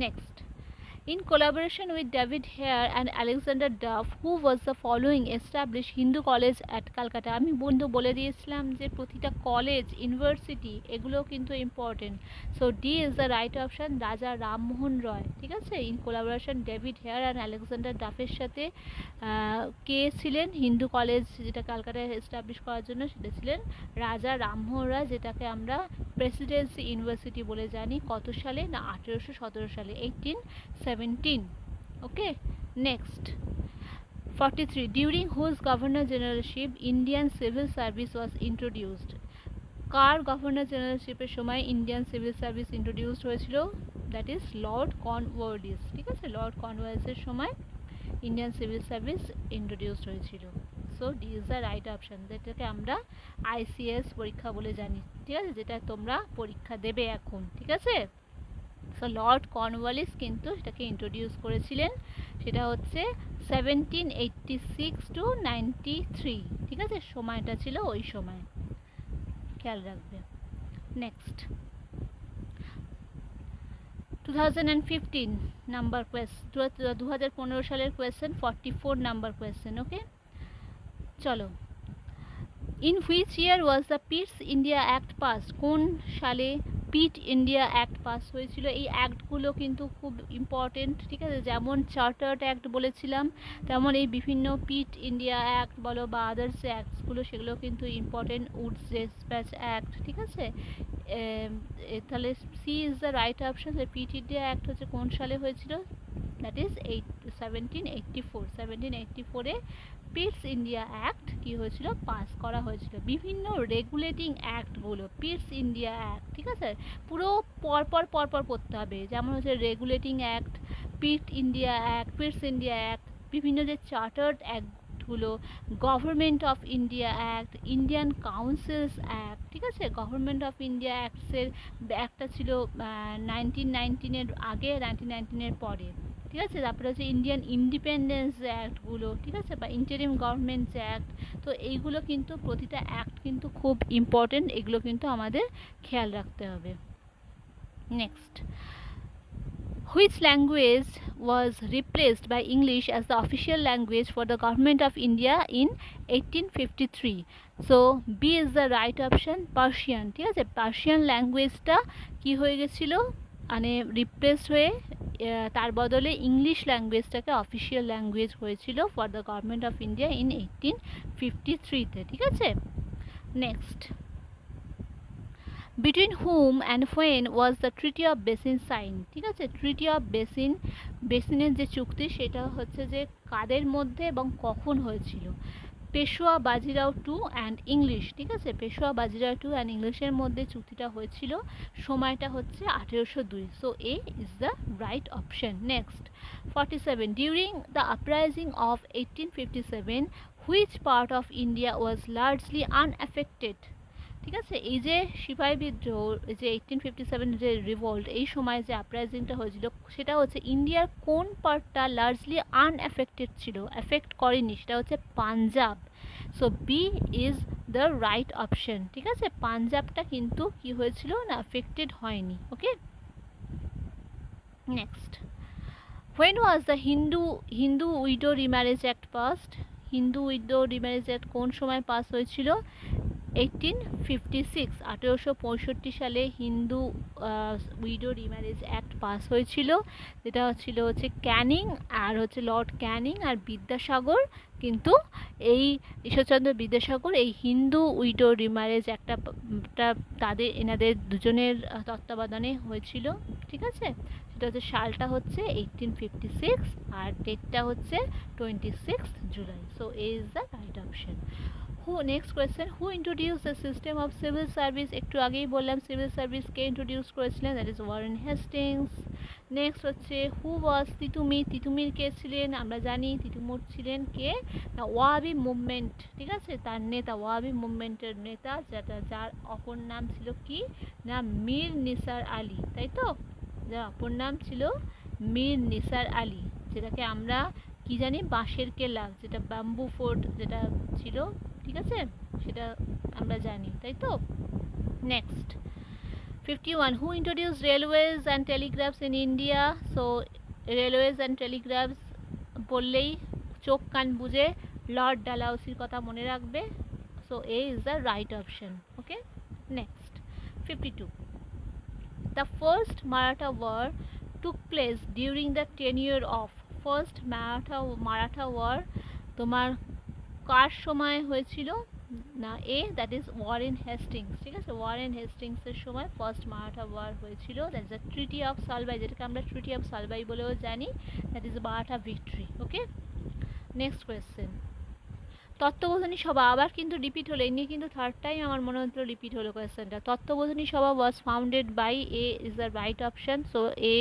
Next, in collaboration with David Hare and Alexander Duff, who was the following established Hindu college at Calcutta? আমি বন্ধু বলে দিয়েছিলাম যে প্রতিটা college university এগুলো কিন্তু important, so D is the right option, Raja Rammohan Roy. ঠিক আছে, in collaboration David Hare and Alexander ডাফের সাথে কে ছিলেন হিন্দু কলেজ যেটা ক্যালকাটায় এস্টাবলিশ করার জন্য, সেটা ছিলেন রাজা রামমোহন রায়, যেটাকে আমরা প্রেসিডেন্সি ইউনিভার্সিটি বলে জানি। কত সালে না 1817 সালে, 1817। ওকে, next 43, during whose governor generalship Indian civil service was introduced? কার গভর্নর জেনারেলশিপের সময় ইন্ডিয়ান সিভিল সার্ভিস ইন্ট্রোডিউসড হয়েছিল? That is Lord Cornwallis. ঠিক আছে, লর্ড কর্নওয়ালিসের সময় ইন্ডিয়ান সিভিল সার্ভিস ইন্ট্রোডিউসড হয়েছিল। So D is the right option, যেটাকে আমরা আইসিএস পরীক্ষা বলে জানি। ঠিক আছে, যেটা তোমরা পরীক্ষা দেবে এখন। ঠিক আছে, সো লর্ড কর্নওয়ালিস কিন্তু সেটাকে ইন্ট্রোডিউস করেছিলেন, সেটা হচ্ছে 1786 to 93। ঠিক আছে, সময়টা ছিল ওই সময়, খেয়াল রাখবে। নেক্সট 2015 নাম্বার কোয়েশ্চেন, 2015 সালের কোয়েশ্চেন, 44 নাম্বার কোয়েশ্চেন। ওকে, চলো, in which year was the Pitt's India act pass? কোন সালে পিট ইন্ডিয়া অ্যাক্ট পাস হয়েছিল? এই অ্যাক্টগুলো কিন্তু খুব ইম্পর্টেন্ট। ঠিক আছে, যেমন চার্টার্ড অ্যাক্ট বলেছিলাম, তেমন এই বিভিন্ন পিট ইন্ডিয়া অ্যাক্ট বলো বা আদার্স অ্যাক্টসগুলো, সেগুলো কিন্তু ইম্পর্টেন্ট। Woods dispatch act. ঠিক আছে, তাহলে C is the right option. Pitt India act হচ্ছে কোন সালে হয়েছিল? That is 1784। 1784-এ পিটস ইন্ডিয়া অ্যাক্ট কি হয়েছিল? পাস করা হয়েছিল। বিভিন্ন রেগুলেটিং অ্যাক্টগুলো, পিটস ইন্ডিয়া অ্যাক্ট, ঠিক আছে, পুরো পরপর পড়তে হবে। যেমন হচ্ছে regulating act, Pitt India act, Pitt's India act, বিভিন্ন যে চার্টার্ড অ্যাক্টগুলো, government of India act, Indian councils act. ঠিক আছে, গভর্নমেন্ট অফ ইন্ডিয়া অ্যাক্টসের একটা ছিল 1919-এর আগে, 1919-এর পরে। ঠিক আছে, তারপরে হচ্ছে ইন্ডিয়ান ইন্ডিপেন্ডেন্স অ্যাক্টগুলো। ঠিক আছে, বা ইন্টারিম গভর্নমেন্টস অ্যাক্ট। তো এইগুলো কিন্তু প্রতিটা অ্যাক্ট কিন্তু খুব ইম্পর্টেন্ট, এগুলো কিন্তু আমাদের খেয়াল রাখতে হবে। Next, which language was replaced by English as the official language for the government of India in 1853? So B is the right option, Persian। ঠিক আছে, পার্সিয়ান ল্যাঙ্গুয়েজটা কি হয়ে গেছিলো, মানে রিপ্লেস হয়ে তার বদলে ইংলিশ ল্যাঙ্গুয়েজটাকে অফিসিয়াল ল্যাঙ্গুয়েজ হয়েছিল for the government of India in 1853-তে। ঠিক আছে, next, between whom and when was the treaty of basin signed? ঠিক আছে, ট্রিটি অফ বেসিনের যে চুক্তি, সেটা হচ্ছে যে কাদের মধ্যে এবং কখন হয়েছিল? Peshwa Bajirao two and English. ঠিক আছে, পেশোয়া বাজিরাও টু অ্যান্ড ইংলিশের মধ্যে চুক্তিটা হয়েছিল, সময়টা হচ্ছে 1802। So A is the right option. Next 47, during the uprising of 1857 which part of India was largely unaffected? ঠিক আছে, এই যে সিপাহী বিদ্রোহ, যে 1857 যে রিভোল্ট, এই সময় যে আপরাইজিংটা হয়েছিল, সেটা হচ্ছে ইন্ডিয়ার কোন পার্টটা লার্জলি আনএফেক্টেড ছিল, এফেক্ট করেনি? সেটা হচ্ছে Punjab. So B is the right option. ঠিক আছে, পাঞ্জাবটা কিন্তু কি হয়েছিল না, এফেক্টেড হয়নি। Okay, next, when was the Hindu widow remarriage act passed? Hindu widow remarriage act কোন সময় পাস হয়েছিল? 1856 1865 সালে Hindu widow remarriage act pass হয়েছিল, যেটা হচ্ছে ক্যানিং আর লর্ড ক্যানিং আর বিদ্যাসাগর, কিন্তু এই ঈশ্বরচন্দ্র বিদ্যাসাগর এই হিন্দু উইডো রিম্যারেজ একটা এনাদের দুজনের তত্ত্বাবধানে হয়েছিল, ঠিক আছে। সেটা সালটা 1856 আর ডেটটা 26 জুলাই। So A is the right option. Next question, who introduce the system of civil service? একটু আগেই বললাম সিভিল সার্ভিস কে ইন্ট্রোডিউস করেছিলেন, that is Warren Hastings. Next who was Titumir? Titumir কে ছিলেন? আমরা জানি তিতুমির ছিলেন কে, না ওয়াহাবি মুভমেন্ট, ঠিক আছে, তার নেতা, ওয়াহাবি মুভমেন্টের নেতা, যার অপর নাম ছিল কি না মীর নিসার আলী, তাই তো, যার অপর নাম ছিল মীর নিসার আলী, যেটাকে আমরা কি জানি বাঁশের কেল্লা, যেটা ব্যাম্বু ফোর্ট যেটা ছিল, ঠিক আছে, সেটা আমরা জানি, তাই তো। Next 51, who introduce railways and telegraphs in India? So railways and telegraphs বললেই চোখ কান বুঝে লর্ড ডালহাউসির কথা মনে রাখবে। So A is the right option. Okay, next 52, the first Maratha war took place during the tenure of first Maratha war তোমার কার সময় হয়েছিল? না A, that is Warren Hastings, ঠিক আছে, ওয়ারেন হেস্টিংস এর সময় ফার্স্ট মারাঠা ওয়ার হয়েছিল, that is the treaty of Salbai, যেটাকে আমরা ট্রিটি অফ সালবাই বলেও জানি, that is Maratha victory. Okay, next question, Tattwabodhini Sabha, আবার কিন্তু রিপিট হলো, এই নিয়ে কিন্তু থার্ড টাইম আমার মনে হচ্ছিল রিপিট হলো কোয়েশ্চেনটা। Tattwabodhini Sabha was founded by, A is the right option. So A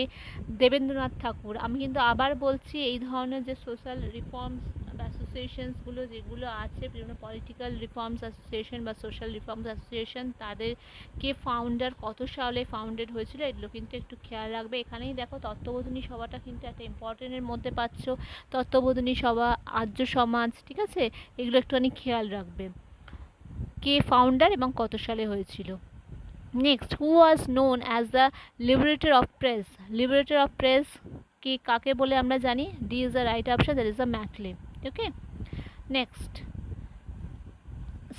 Debendranath Tagore. আমি কিন্তু আবার বলছি, এই ধরনের যে সোশ্যাল রিফর্মস অ্যাসোসিয়েশনসগুলো যেগুলো আছে, বিভিন্ন পলিটিক্যাল রিফর্মস অ্যাসোসিয়েশন বা সোশ্যাল রিফর্মস অ্যাসোসিয়েশন, তাদেরকে ফাউন্ডার কত সালে ফাউন্ডেড হয়েছিল এগুলো কিন্তু একটু খেয়াল রাখবে। এখানেই দেখো তত্ত্ববোধিনী সভাটা কিন্তু একটা ইম্পর্টেন্টের মধ্যে পাচ্ছ, তত্ত্ববোধিনী সভা, আর্য সমাজ, ঠিক আছে, এগুলো একটুখানি খেয়াল রাখবে, কে ফাউন্ডার এবং কত সালে হয়েছিল। Next, who was known as the liberator of press? Liberator of press কে কাকে বলে আমরা জানি? D is the right option, that is the Macaulay. Okay, next,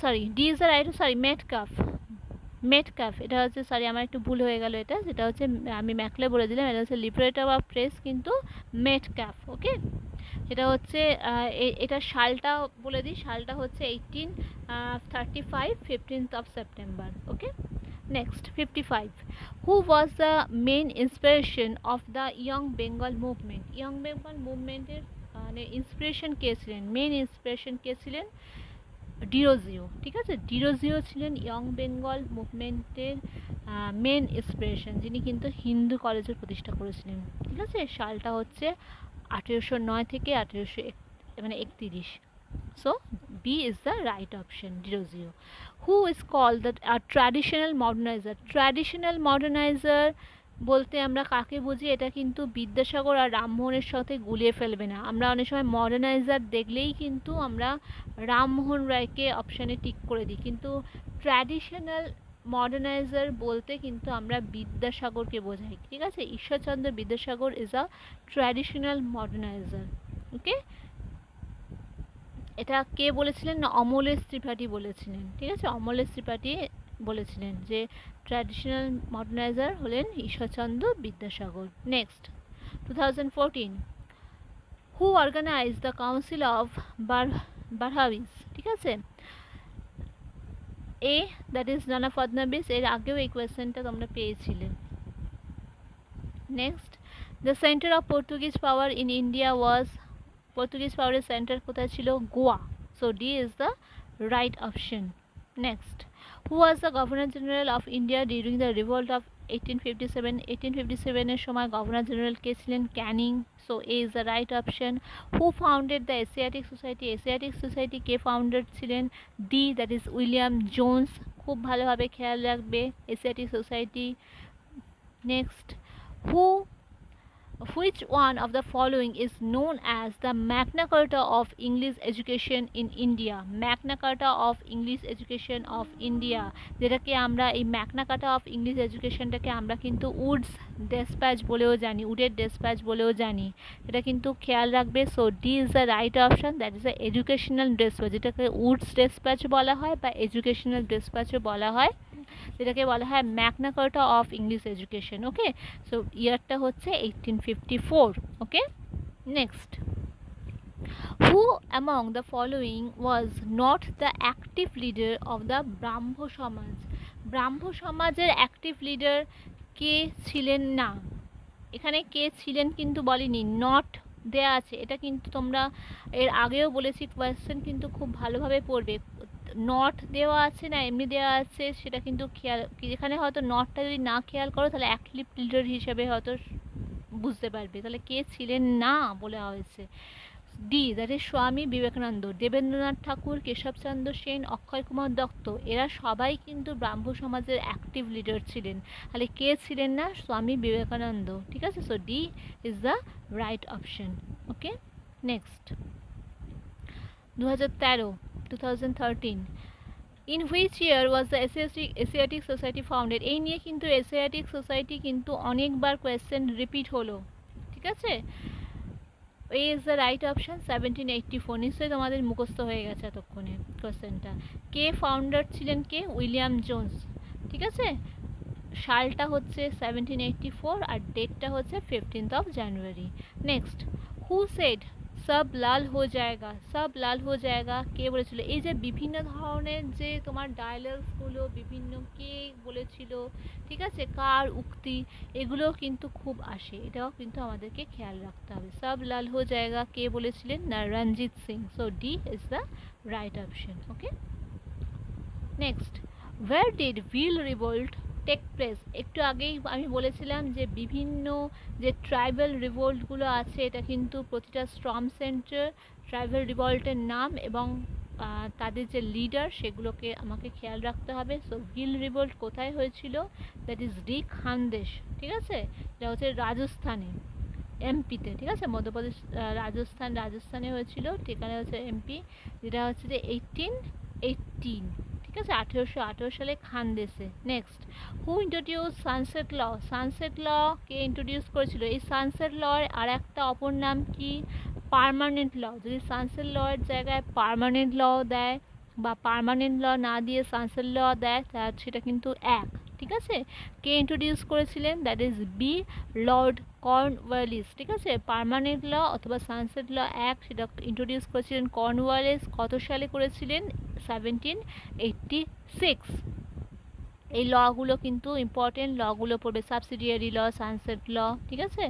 sorry D is the right, sorry Metcalfe, Metcalfe এটা sorry আমার একটু ভুল হয়ে গেল, এটা যেটা আমি ম্যাকলে বলে দিলাম, এটা লিবারেটর অফ প্রেস কিন্তু মেটকাফ। ওকে, এটা এটা সালটা বলে দিই, সালটা 1835 15th of September। Okay, next 55, who was the main inspiration of the young Bengal movement? Young Bengal মুভমেন্টের মানে ইন্সপিরেশন কে ছিলেন, মেইন ইন্সপিরেশন কে ছিলেন? ডিরোজিও, ঠিক আছে, ডিরোজিও ছিলেন ইয়ং বেঙ্গল মুভমেন্টের মেন ইন্সপিরেশন, যিনি কিন্তু হিন্দু কলেজের প্রতিষ্ঠা করেছিলেন, ঠিক আছে। সালটা 1809 থেকে 1831। So B is the right option, Derozio. Who is called the traditional moderniser? Traditional moderniser বলতে আমরা কাকে বুঝি? এটা কিন্তু বিদ্যাসাগর আর রামমোহনের সাথে গুলিয়ে ফেলবে না। আমরা অনেক সময় মডার্নাইজার দেখলেই কিন্তু আমরা রামমোহন রায়কে অপশানে টিক করে দিই, কিন্তু ট্র্যাডিশনাল মডার্নাইজার বলতে কিন্তু আমরা বিদ্যাসাগরকে বোঝাই, ঠিক আছে। Ishwarchandra Vidyasagar is a traditional moderniser. Okay, এটা কে বলেছিলেন? না অমলেশ ত্রিপাঠী বলেছিলেন, ঠিক আছে, অমলেশ ত্রিপাঠী বলেছিলেন যে ট্র্যাডিশনাল মডার্নাইজার হলেন Ishwarchandra Vidyasagar. Next 2014, who organize the council of বারহাউইজ? ঠিক আছে, এ দ্যাট ইজ নানা ফডনাবিস, এর আগেও এই কোয়েশ্চেনটা তোমরা পেয়েছিলে। Next, the centre of Portuguese power in India was? Portuguese পাওয়ারের সেন্টার কোথায় ছিল? Goa. So D is the right option. Next, who was the governor general of India during the revolt of 1857? 1857 এর সময় গভর্নর জেনারেল কে ছিলেন? Canning. So A is the right option. Who founded the Asiatic society? Asiatic society কে founder ছিলেন? D, that is William Jones. খুব ভালোভাবে খেয়াল রাখবে Asiatic society. Next, who Which one of the following is known as the Magna Carta of English Education in India? Magna Carta of English Education of India, যেটাকে আমরা এই Magna Carta of English এডুকেশনটাকে আমরা কিন্তু Woods despatch বলেও জানি, উডের despatch বলেও জানি, এটা কিন্তু খেয়াল রাখবে। So D is the right option, that is the educational despatch, যেটাকে উডস ডেসপ্যাচ বলা হয় বা এডুকেশনাল ডেসপ্যাচও বলা হয়, যেটাকে বলা হয় Magna Carta of English education. Okay, so ইয়ারটা হচ্ছে 1854। Okay, next, who among the following was not the active leader of the Brahmo Samaj? Brahmo সমাজের অ্যাক্টিভ লিডার কে ছিলেন না? এখানে কে ছিলেন কিন্তু বলিনি, নট দেয়া আছে। এটা কিন্তু তোমরা এর আগেও বলেছি, কোয়েশ্চেন কিন্তু খুব ভালোভাবে পড়বে। নট দেওয়া আছে না এমনি দেওয়া আছে, সেটা কিন্তু খেয়াল, এখানে হয়তো নটটা যদি না খেয়াল করো তাহলে অ্যাক্টিভ লিডার হিসেবে হয়তো বুঝতে পারবে। তাহলে কে ছিলেন না বলে হয়েছে। D, that is Swami Vivekananda, Debendranath ঠাকুর, কেশবচন্দ্র সেন, অক্ষয় কুমার দত্ত, এরা সবাই কিন্তু ব্রাহ্ম সমাজের অ্যাক্টিভ লিডার ছিলেন। তাহলে কে ছিলেন না? স্বামী বিবেকানন্দ। ঠিক আছে, so D is the right option. Okay, next, 2013 in which year was the Asiatic society founded? এই নিয়ে কিন্তু এশিয়াটিক সোসাইটি কিন্তু অনেকবার কোয়েশ্চেন রিপিট হলো। ঠিক আছে, এ ইজ দ্য রাইট অপশন, 1784। নিশ্চয়ই তোমাদের মুখস্থ হয়ে গেছে এতক্ষণে কোয়েশ্চেনটা। কে ফাউন্ডার ছিলেন? কে? William Jones. ঠিক আছে, সালটা হচ্ছে 1784 আর ডেটটা হচ্ছে 15 জানুয়ারি। নেক্সট, হু সেড সব লাল হো জায়গা? সব লাল হো জায়গা কে বলেছিল? এই যে বিভিন্ন ধরনের যে তোমার ডায়ালগসগুলো বিভিন্ন কে বলেছিল, ঠিক আছে, কার উক্তি, এগুলো কিন্তু খুব আসে, এটাও কিন্তু আমাদেরকে খেয়াল রাখতে হবে। সব লাল হো জায়গা কে বলেছিলেন? না, Ranjit Singh. So D is the right option. Okay, next, where did Bhil revolt take place? একটু আগেই আমি বলেছিলাম যে বিভিন্ন যে ট্রাইবাল রিভোল্টগুলো আছে, এটা কিন্তু প্রতিটা স্ট্রম সেন্টার ট্রাইবাল রিভোল্টের নাম এবং তাদের যে লিডার সেগুলোকে আমাকে খেয়াল রাখতে হবে। সো ভিল রিভোল্ট কোথায় হয়েছিল? That is D, Khandesh. ঠিক আছে, এটা হচ্ছে রাজস্থানে, এমপিতে। ঠিক আছে, মধ্যপ্রদেশ, রাজস্থানে হয়েছিল, ঠিকানা হচ্ছে এমপি, যেটা হচ্ছে যে 1818। ঠিক আছে, 1818 সালে খানদেশে। Next, who introduce sunset law? Sunset law কে ইন্ট্রোডিউস করেছিল? এই সানসেট লর আর একটা অপর নাম কি? Permanent law. যদি সানসেট লর জায়গায় পার্মানেন্ট ল দেয় বা পার্মানেন্ট ল না দিয়ে সানসেট ল দেয়, তার সেটা কিন্তু এক। ঠিক আছে, কে ইন্ট্রোডিউস করেছিলেন? That is B, lord Cornwallis. ঠিক আছে, পার্মানেন্ট ল অথবা সানসেট ল এক, সেটা ইন্ট্রোডিউস করেছিলেন কর্নওয়ালিস। কত সালে করেছিলেন? 1786। এই লগুলো কিন্তু ইম্পর্টেন্ট, লগুলো পড়বে, সাবসিডিয়ারি ল, সানসেট ল। ঠিক আছে,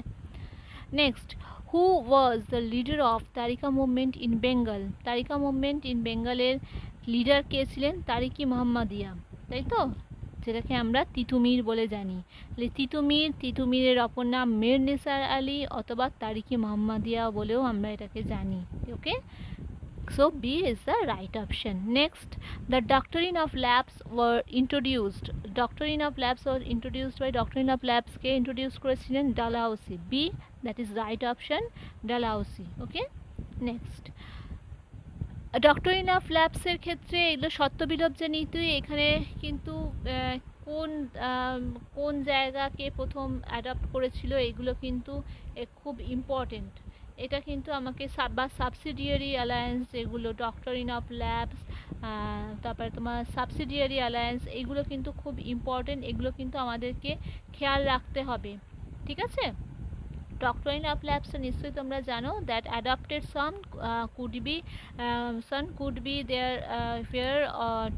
next, who was the leader of Tariqa movement in Bengal? Tariqa movement in বেঙ্গলের লিডার কে ছিলেন? তারিকি মোহাম্মদিয়া, তাই তো, যেটাকে আমরা তিতুমির বলে জানি। তিতুমিরের অপর নাম মীর নিসার আলী অথবা তারিকি মোহাম্মদিয়া বলেও আমরা এটাকে জানি। ওকে, so B is the right option. Next, the doctrine of lapse were introduced. Doctrine of lapse was introduced by doctrine of lapse ke introduced করেছিলেন Dalhousie. B, that is right option, Dalhousie. Okay, next, doctrine of ল্যাপসের ক্ষেত্রে এগুলো সত্যবিলোপ যে নীতি, এখানে কিন্তু কোন কোন জায়গাকে প্রথম অ্যাডপ্ট করেছিল, এগুলো কিন্তু খুব ইম্পর্টেন্ট। এটা কিন্তু আমাকে বা সাবসিডিয়ারি অ্যালায়েন্স, যেগুলো ডক্টরিন অফ ল্যাবস, তারপরে তোমার সাবসিডিয়ারি অ্যালায়েন্স, এগুলো কিন্তু খুব ইম্পর্টেন্ট, এগুলো কিন্তু আমাদেরকে খেয়াল রাখতে হবে। ঠিক আছে, doctrine of lapse নিশ্চয়ই তোমরা জানো, that adopted son could be their heir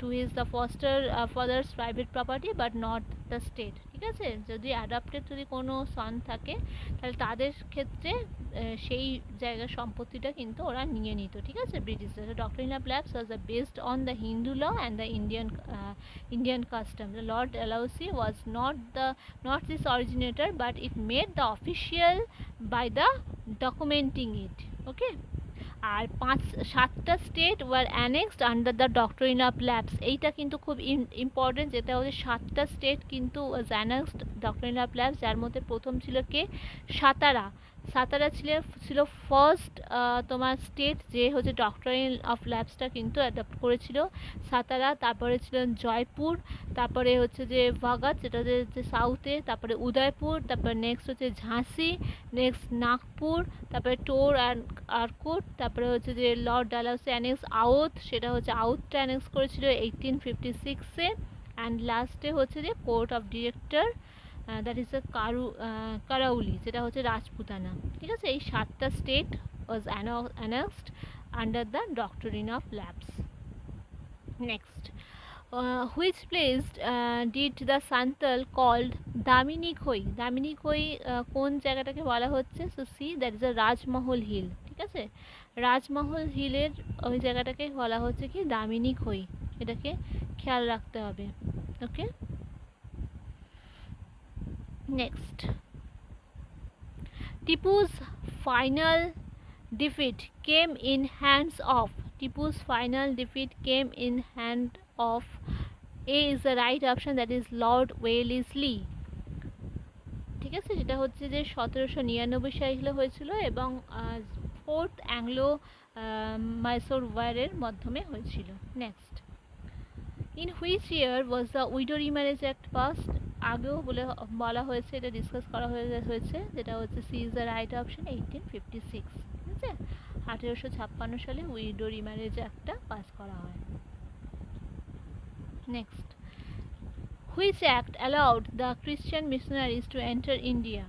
to his the foster father's private property but not the state. ঠিক আছে, যদি অ্যাডাপ্টেড যদি কোনো সন থাকে তাহলে তাদের ক্ষেত্রে সেই জায়গার সম্পত্তিটা কিন্তু ওরা নিয়ে নিত। ঠিক আছে, ব্রিটিশরা। Doctrine of lapse was based on the Hindu law and the Indian custom. The Lord Dalhousie was not this originator, but it made the official by the documenting it. Okay, আর 7টা state were annexed under the doctrine of lapse. এইটা কিন্তু খুব important, যেটা হচ্ছে 7টা state কিন্তু was annexed doctrine of lapse, যার মধ্যে প্রথম ছিল কে, সাতারা। সাতারা ছিল ফার্স্ট তোমার স্টেট যে হচ্ছে ডক্ট্রিন অফ ল্যাবসটা কিন্তু অ্যাডপ্ট করেছিল, সাতারা। তারপরে ছিলেন জয়পুর, তারপরে হচ্ছে যে ভাগাত যেটা হচ্ছে সাউথে, তারপরে উদয়পুর, তারপরে নেক্সট হচ্ছে ঝাঁসি, নেক্সট নাগপুর, তারপরে টোর অ্যান্ড আরকুট, তারপরে হচ্ছে যে লর্ড ডালাউসি অ্যানেক্স আউথ, সেটা হচ্ছে আউথটা অ্যানেক্স করেছিল 1856-এ। অ্যান্ড লাস্টে হচ্ছে যে court of director, that is Karauli, যেটা হচ্ছে রাজপুতানা। ঠিক আছে, এই 7টা state was annexed under the doctrine of lapse. Next, which place did the Santal called Damini Koh? Damini Koh কোন জায়গাটাকে বলা হচ্ছে? So C, that is a Rajmahal hill. ঠিক আছে, রাজমহল হিলের ওই জায়গাটাকে বলা হচ্ছে কি দামিনী খই, এটাকে খেয়াল রাখতে হবে। ওকে, next, Tipu's final defeat came in hands of, Tipu's final defeat came in hand of, A is the right option, that is Lord Wellesley। ঠিক আছে, যেটা হচ্ছে যে 1799 সালে হয়েছিল এবং ফোর্থ অ্যাংলো মাইসোর ওয়ারের মাধ্যমে হয়েছিল। Next, in which year was the widow remarriage act passed? আগেও বলা হয়েছে, এটা ডিসকাস করা হয়েছে, যেটা হচ্ছে C is the right option, 1856। ঠিক আছে, 1856 সালে উইডো রিম্যারেজ অ্যাক্টটা পাস করা হয়। Next, which act allowed the Christian missionaries to enter India?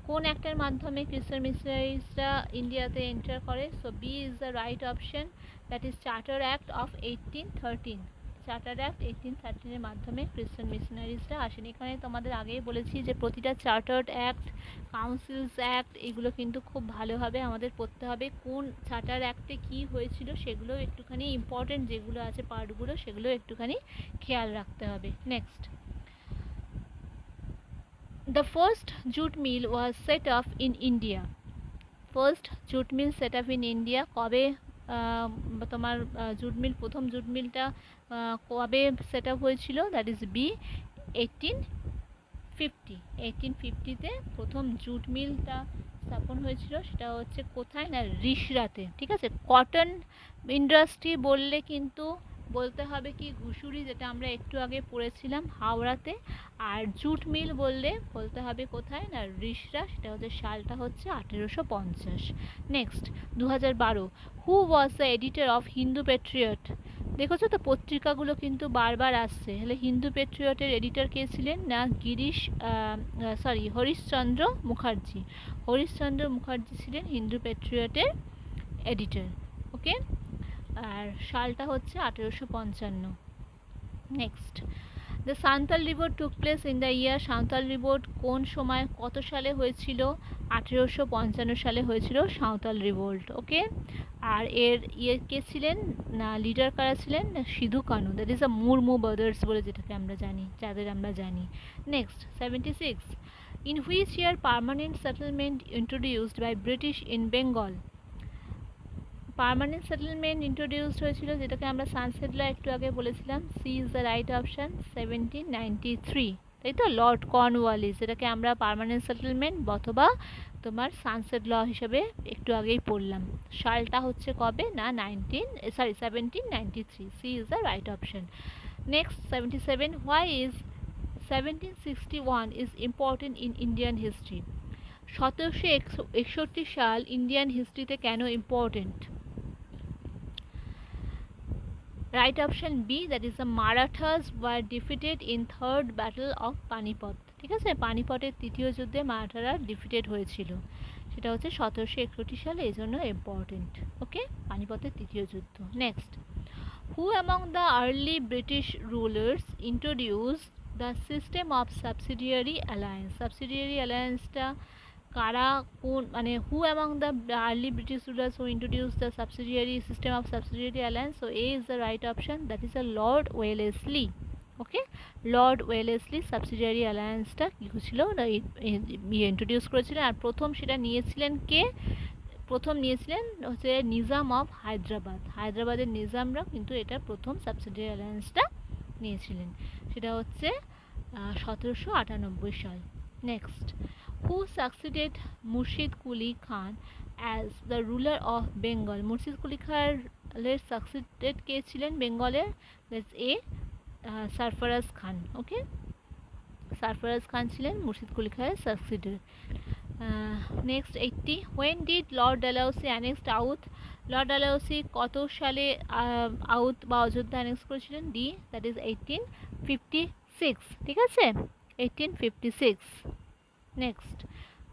কোন অ্যাক্টের মাধ্যমে খ্রিশ্চান মিশনারিজরা ইন্ডিয়াতে এন্টার করে? So B is the right option, that is charter act of 1813। Charter act 1813-এর মাধ্যমে খ্রিশ্চান মিশনারিজরা আসেন। এখানে তোমাদের আগেই বলেছি যে প্রতিটা চার্টার্ড অ্যাক্ট, কাউন্সিলস অ্যাক্ট, এগুলো কিন্তু খুব ভালোভাবে আমাদের পড়তে হবে। কোন চার্টার অ্যাক্টে কী হয়েছিল সেগুলো একটুখানি ইম্পর্টেন্ট, যেগুলো আছে পার্টগুলো সেগুলো একটুখানি খেয়াল রাখতে হবে। Next, the first jute mill was set up in India. First jute mill set up in India কবে তোমার জুট মিল, প্রথম জুট মিলটা কবে সেট আপ হয়েছিল? That is B, 1850। 1850-তে প্রথম জুট মিলটা স্থাপন হয়েছিল, সেটা হচ্ছে কোথায় না, রিষড়াতে। ঠিক আছে, কটন ইন্ডাস্ট্রি বললে কিন্তু বলতে হবে কি ঘুষুরি, যেটা আমরা একটু আগে পড়েছিলাম হাওড়াতে। আর জুট মিল বললে বলতে হবে কোথায় না, রিষড়া, সেটা হচ্ছে সালটা হচ্ছে 1850। Next, 2012, who was the editor of Hindu Patriot? দেখেছো তো পত্রিকাগুলো কিন্তু বারবার আসছে, হলে হিন্দু প্যাট্রিয়টের এডিটর কে ছিলেন না, হরিশচন্দ্র মুখার্জি। হরিশচন্দ্র মুখার্জি ছিলেন হিন্দু প্যাট্রিয়টের এডিটর। ওকে, আর সালটা হচ্ছে 1855। Next, the Santhal revolt took place in the year, Santhal revolt কোন সময় কত সালে হয়েছিল? 1855 সালে হয়েছিল সাঁওতাল রিভোল্ট। ওকে, আর এর কে ছিলেন না, লিডার কারা ছিলেন না, Sidhu Kanu, that is a Murmu brothers বলে যেটাকে আমরা জানি, যাদের আমরা জানি। Next, 76, in which year permanent settlement introduced by British in Bengal? Permanent settlement introduced হয়েছিল, যেটাকে আমরা সানসেট ল একটু আগে বলেছিলাম, C is the right option, 1793। তাই তো, লর্ড কর্নওয়ালিস, যেটাকে আমরা পার্মানেন্ট সেটেলমেন্ট অথবা তোমার সানসেট ল হিসেবে একটু আগেই পড়লাম। সালটা হচ্ছে কবে না, 1793। C is the right option. Next, 77, why is 1761 is important in Indian history? 1761 সাল ইন্ডিয়ান হিস্ট্রিতে কেন important? Right option B, that is the Marathas were defeated in third battle of Panipat. ঠিক আছে, পানিপথের তৃতীয় যুদ্ধে মারাঠারা ডিফিটেড হয়েছিল, সেটা হচ্ছে 1761 সালে, এই জন্য ইম্পর্টেন্ট। ওকে, পানিপথের তৃতীয় যুদ্ধ। Next, who among the early British rulers introduce the system of subsidiary alliance? Subsidiary অ্যালায়েন্সটা কারা, কোন, মানে who among the early British rulers who introduce the subsidiary system of subsidiary alliance? So A is the right option, that is a Lord Wellesley. Okay, Lord Wellesley subsidiary অ্যালায়েন্সটা কী ছিল introduce করেছিলেন, আর প্রথম সেটা নিয়েছিলেন কে? প্রথম নিয়েছিলেন হচ্ছে নিজাম অফ হায়দ্রাবাদ, হায়দ্রাবাদের নিজামরা কিন্তু এটা প্রথম সাবসিডিয়ারি অ্যালায়েন্সটা নিয়েছিলেন, সেটা হচ্ছে 1798 সাল। Next, who succeeded Murshid Quli Khan as the ruler of Bengal? Murshid Quli খানের সাকসিডেড কে ছিলেন বেঙ্গলের? That's A Sarfaraz Khan. Okay, Sarfaraz Khan ছিলেন মুর্শিদ কুলি খানের succeeded. Next 80, when did Lord Dalhousie annexed Oudh? Lord Dalhousie কত সালে আউথ বা অযোধ্যা অ্যানেক্স করেছিলেন? D, that is 1856। ঠিক আছে, 1856। Next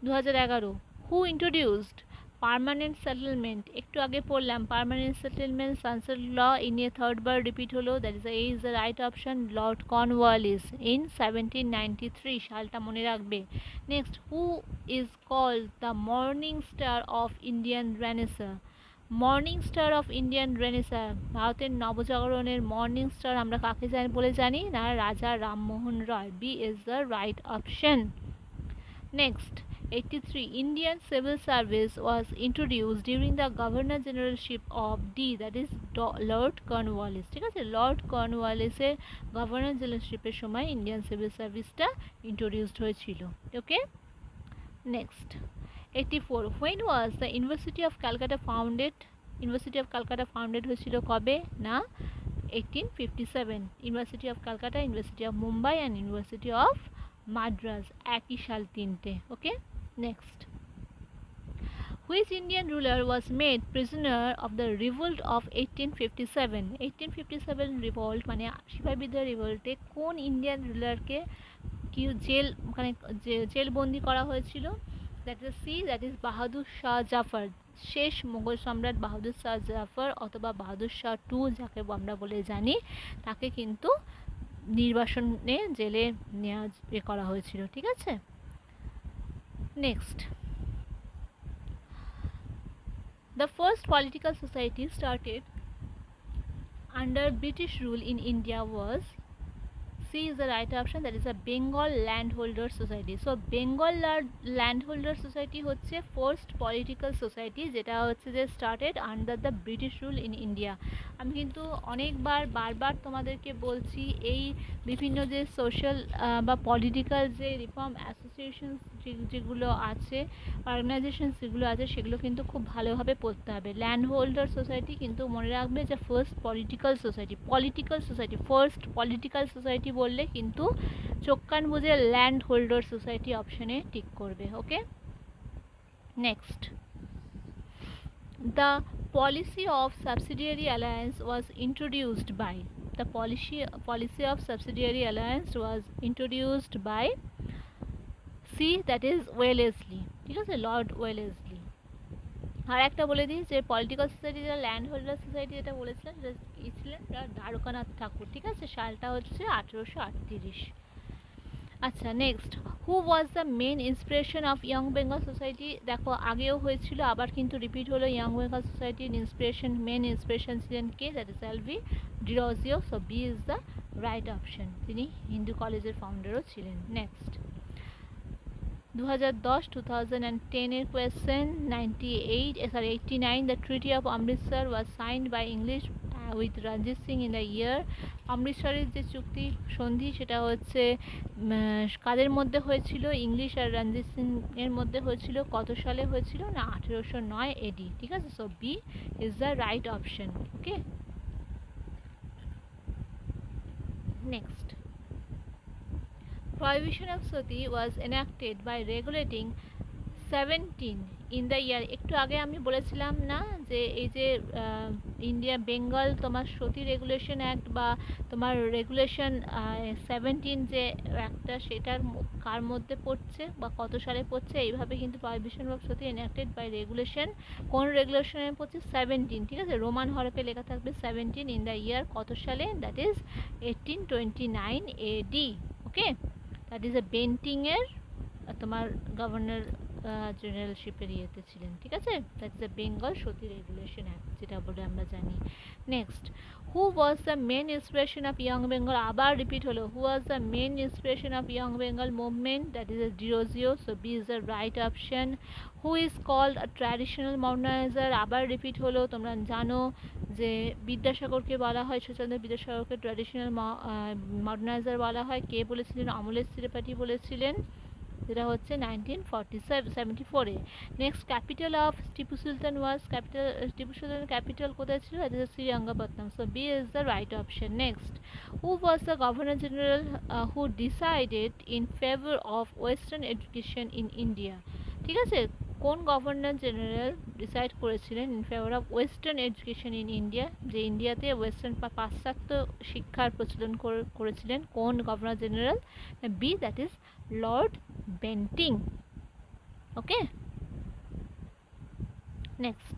2011, who introduced permanent settlement? একটু আগে পড়লাম permanent settlement sunset law in a third bar repeat হলো, that is A is the right option, lord Cornwallis in 1793, সালটা মনে রাখবে। Next, who is called the morning star of Indian renaissance? Morning star of Indian renaissance, ভারতের নবজাগরণের morning star আমরা কাকে বলে জানি না? Raja Rammohan Roy. B is the right option. Next, 83, Indian civil service was introduced during the governor generalship of D, that is Lord Cornwallis. ঠিক আছে, Lord কর্নওয়ালিসের governor জেনারেলশিপের সময় ইন্ডিয়ান সিভিল সার্ভিসটা ইন্ট্রোডিউসড হয়েছিল। Okay, next 84, when was the University of Calcutta founded? University of Calcutta founded হয়েছিল কবে? না, 1857। University of Calcutta, University of Mumbai and University of Madras, একই সাল তিনটে। Okay, next, which Indian ruler was made prisoner of the revolt of 1857? 1857 revolt মানে সিপাহী বিদ্রোহ রিভোল্টে কোন ইন্ডিয়ান রুলারকে কি জেলবন্দি করা হয়েছিল? That is C, that is Bahadur Shah Zafar, শেষ মুঘল সম্রাট বাহাদুর শাহ জাফর অথবা বাহাদুর শাহ টু যাকে আমরা বলে জানি, তাকে কিন্তু নির্বাসনে জেলে নেওয়া করা হয়েছিল। ঠিক আছে, next, the first political society started under British rule in India was? C is the right option, that is a Bengal Landholder Society. So Bengal Landholder Society হচ্ছে ফার্স্ট পলিটিক্যাল সোসাইটি যেটা হচ্ছে যে started under the British rule in India. আমি কিন্তু বারবার তোমাদেরকে বলছি এই বিভিন্ন যে সোশ্যাল বা পলিটিক্যাল যে রিফর্ম অ্যাসোসিয়েশনস যেগুলো আছে, অর্গানাইজেশনস যেগুলো আছে, সেগুলো কিন্তু খুব ভালোভাবে পড়তে হবে। ল্যান্ড হোল্ডার সোসাইটি কিন্তু মনে রাখবে যে first political society, first political society বললে কিন্তু চোখ কান বুঝে ল্যান্ড হোল্ডার সোসাইটি অপশনে টিক করবে। Okay, next, the policy of subsidiary alliance was introduced by? The policy of subsidiary alliance was introduced by C, that is Wellesley. ঠিক আছে, Lord Wellesley. আর একটা বলে দিই যে পলিটিক্যাল সোসাইটি যেটা ল্যান্ড হোল্ডার সোসাইটি যেটা বলেছিলেন সেটা ছিলেন দ্বারকানাথ ঠাকুর। ঠিক আছে, সালটা হচ্ছে 1838। আচ্ছা, next, who was the main inspiration of young Bengal society? দেখো আগেও হয়েছিল, আবার কিন্তু রিপিট হলো। ইয়ং বেঙ্গল সোসাইটির মেন ইন্সপিরেশন ছিলেন কে? That is LV Derozio. So B is the right option. তিনি হিন্দু কলেজের ফাউন্ডারও ছিলেন। Next, 2010 question, 89, the Treaty of Amritsar was signed by English with Ranjit Singh in the year? অমৃতসরের যে চুক্তি সন্ধি সেটা হচ্ছে কাদের মধ্যে হয়েছিল? ইংলিশ আর রঞ্জিত সিং এর মধ্যে হয়েছিল। কত সালে হয়েছিল? না 1809 এডি। ঠিক আছে, so B is the right option. Okay, next, prohibition of sati was enacted by regulating 17 in the year? একটু আগে আমি বলেছিলাম না যে এই যে ইন্ডিয়া বেঙ্গল তোমার সতী রেগুলেশন অ্যাক্ট বা তোমার রেগুলেশন 17 যে একটা, সেটার কার মধ্যে পড়ছে বা কত সালে পড়ছে? এইভাবে কিন্তু prohibition of sati enacted by regulation, কোন রেগুলেশনে পড়ছে? 17। ঠিক আছে, রোমান হরফে লেখা থাকবে 17 ইন দ্য ইয়ার, কত সালে? That is 1829 AD। Okay, that is A Bentinck এর তোমার গভর্নর জেনারেলশিপের ইয়েতে ছিলেন, ঠিক আছে। That's the Bengal sati regulation act, যেটা বলে আমরা জানি। Next, who was the main inspiration of young Bengal, আবার রিপিট হলো, who was the main inspiration of young Bengal movement, that is Derozio, so B is the right option. Who is called a traditional moderniser, আবার repeat হলো, তোমরা জানো যে বিদ্যাসাগরকে বলা হয়, Ishwarchandra বিদ্যাসাগরকে traditional moderniser বলা হয়। কে বলেছিলেন? অমলেশ ত্রিপাঠী বলেছিলেন, যেটা হচ্ছে 1974-এ। Next, capital of Tipu Sultan was, Tipu সুলতানের ক্যাপিটাল কোথায় ছিল? That is Srirangapatnam, so B is the right option. Next, who was the governor general who decided in favour of western education in India, ঠিক আছে। কোন গভর্নর জেনারেল ডিসাইড করেছিলেন in favour of western education in India, যে ইন্ডিয়াতে western বা পাশ্চাত্য শিক্ষার প্রচলন করেছিলেন? কোন governor general? B, that is lord Bentinck. Okay, next,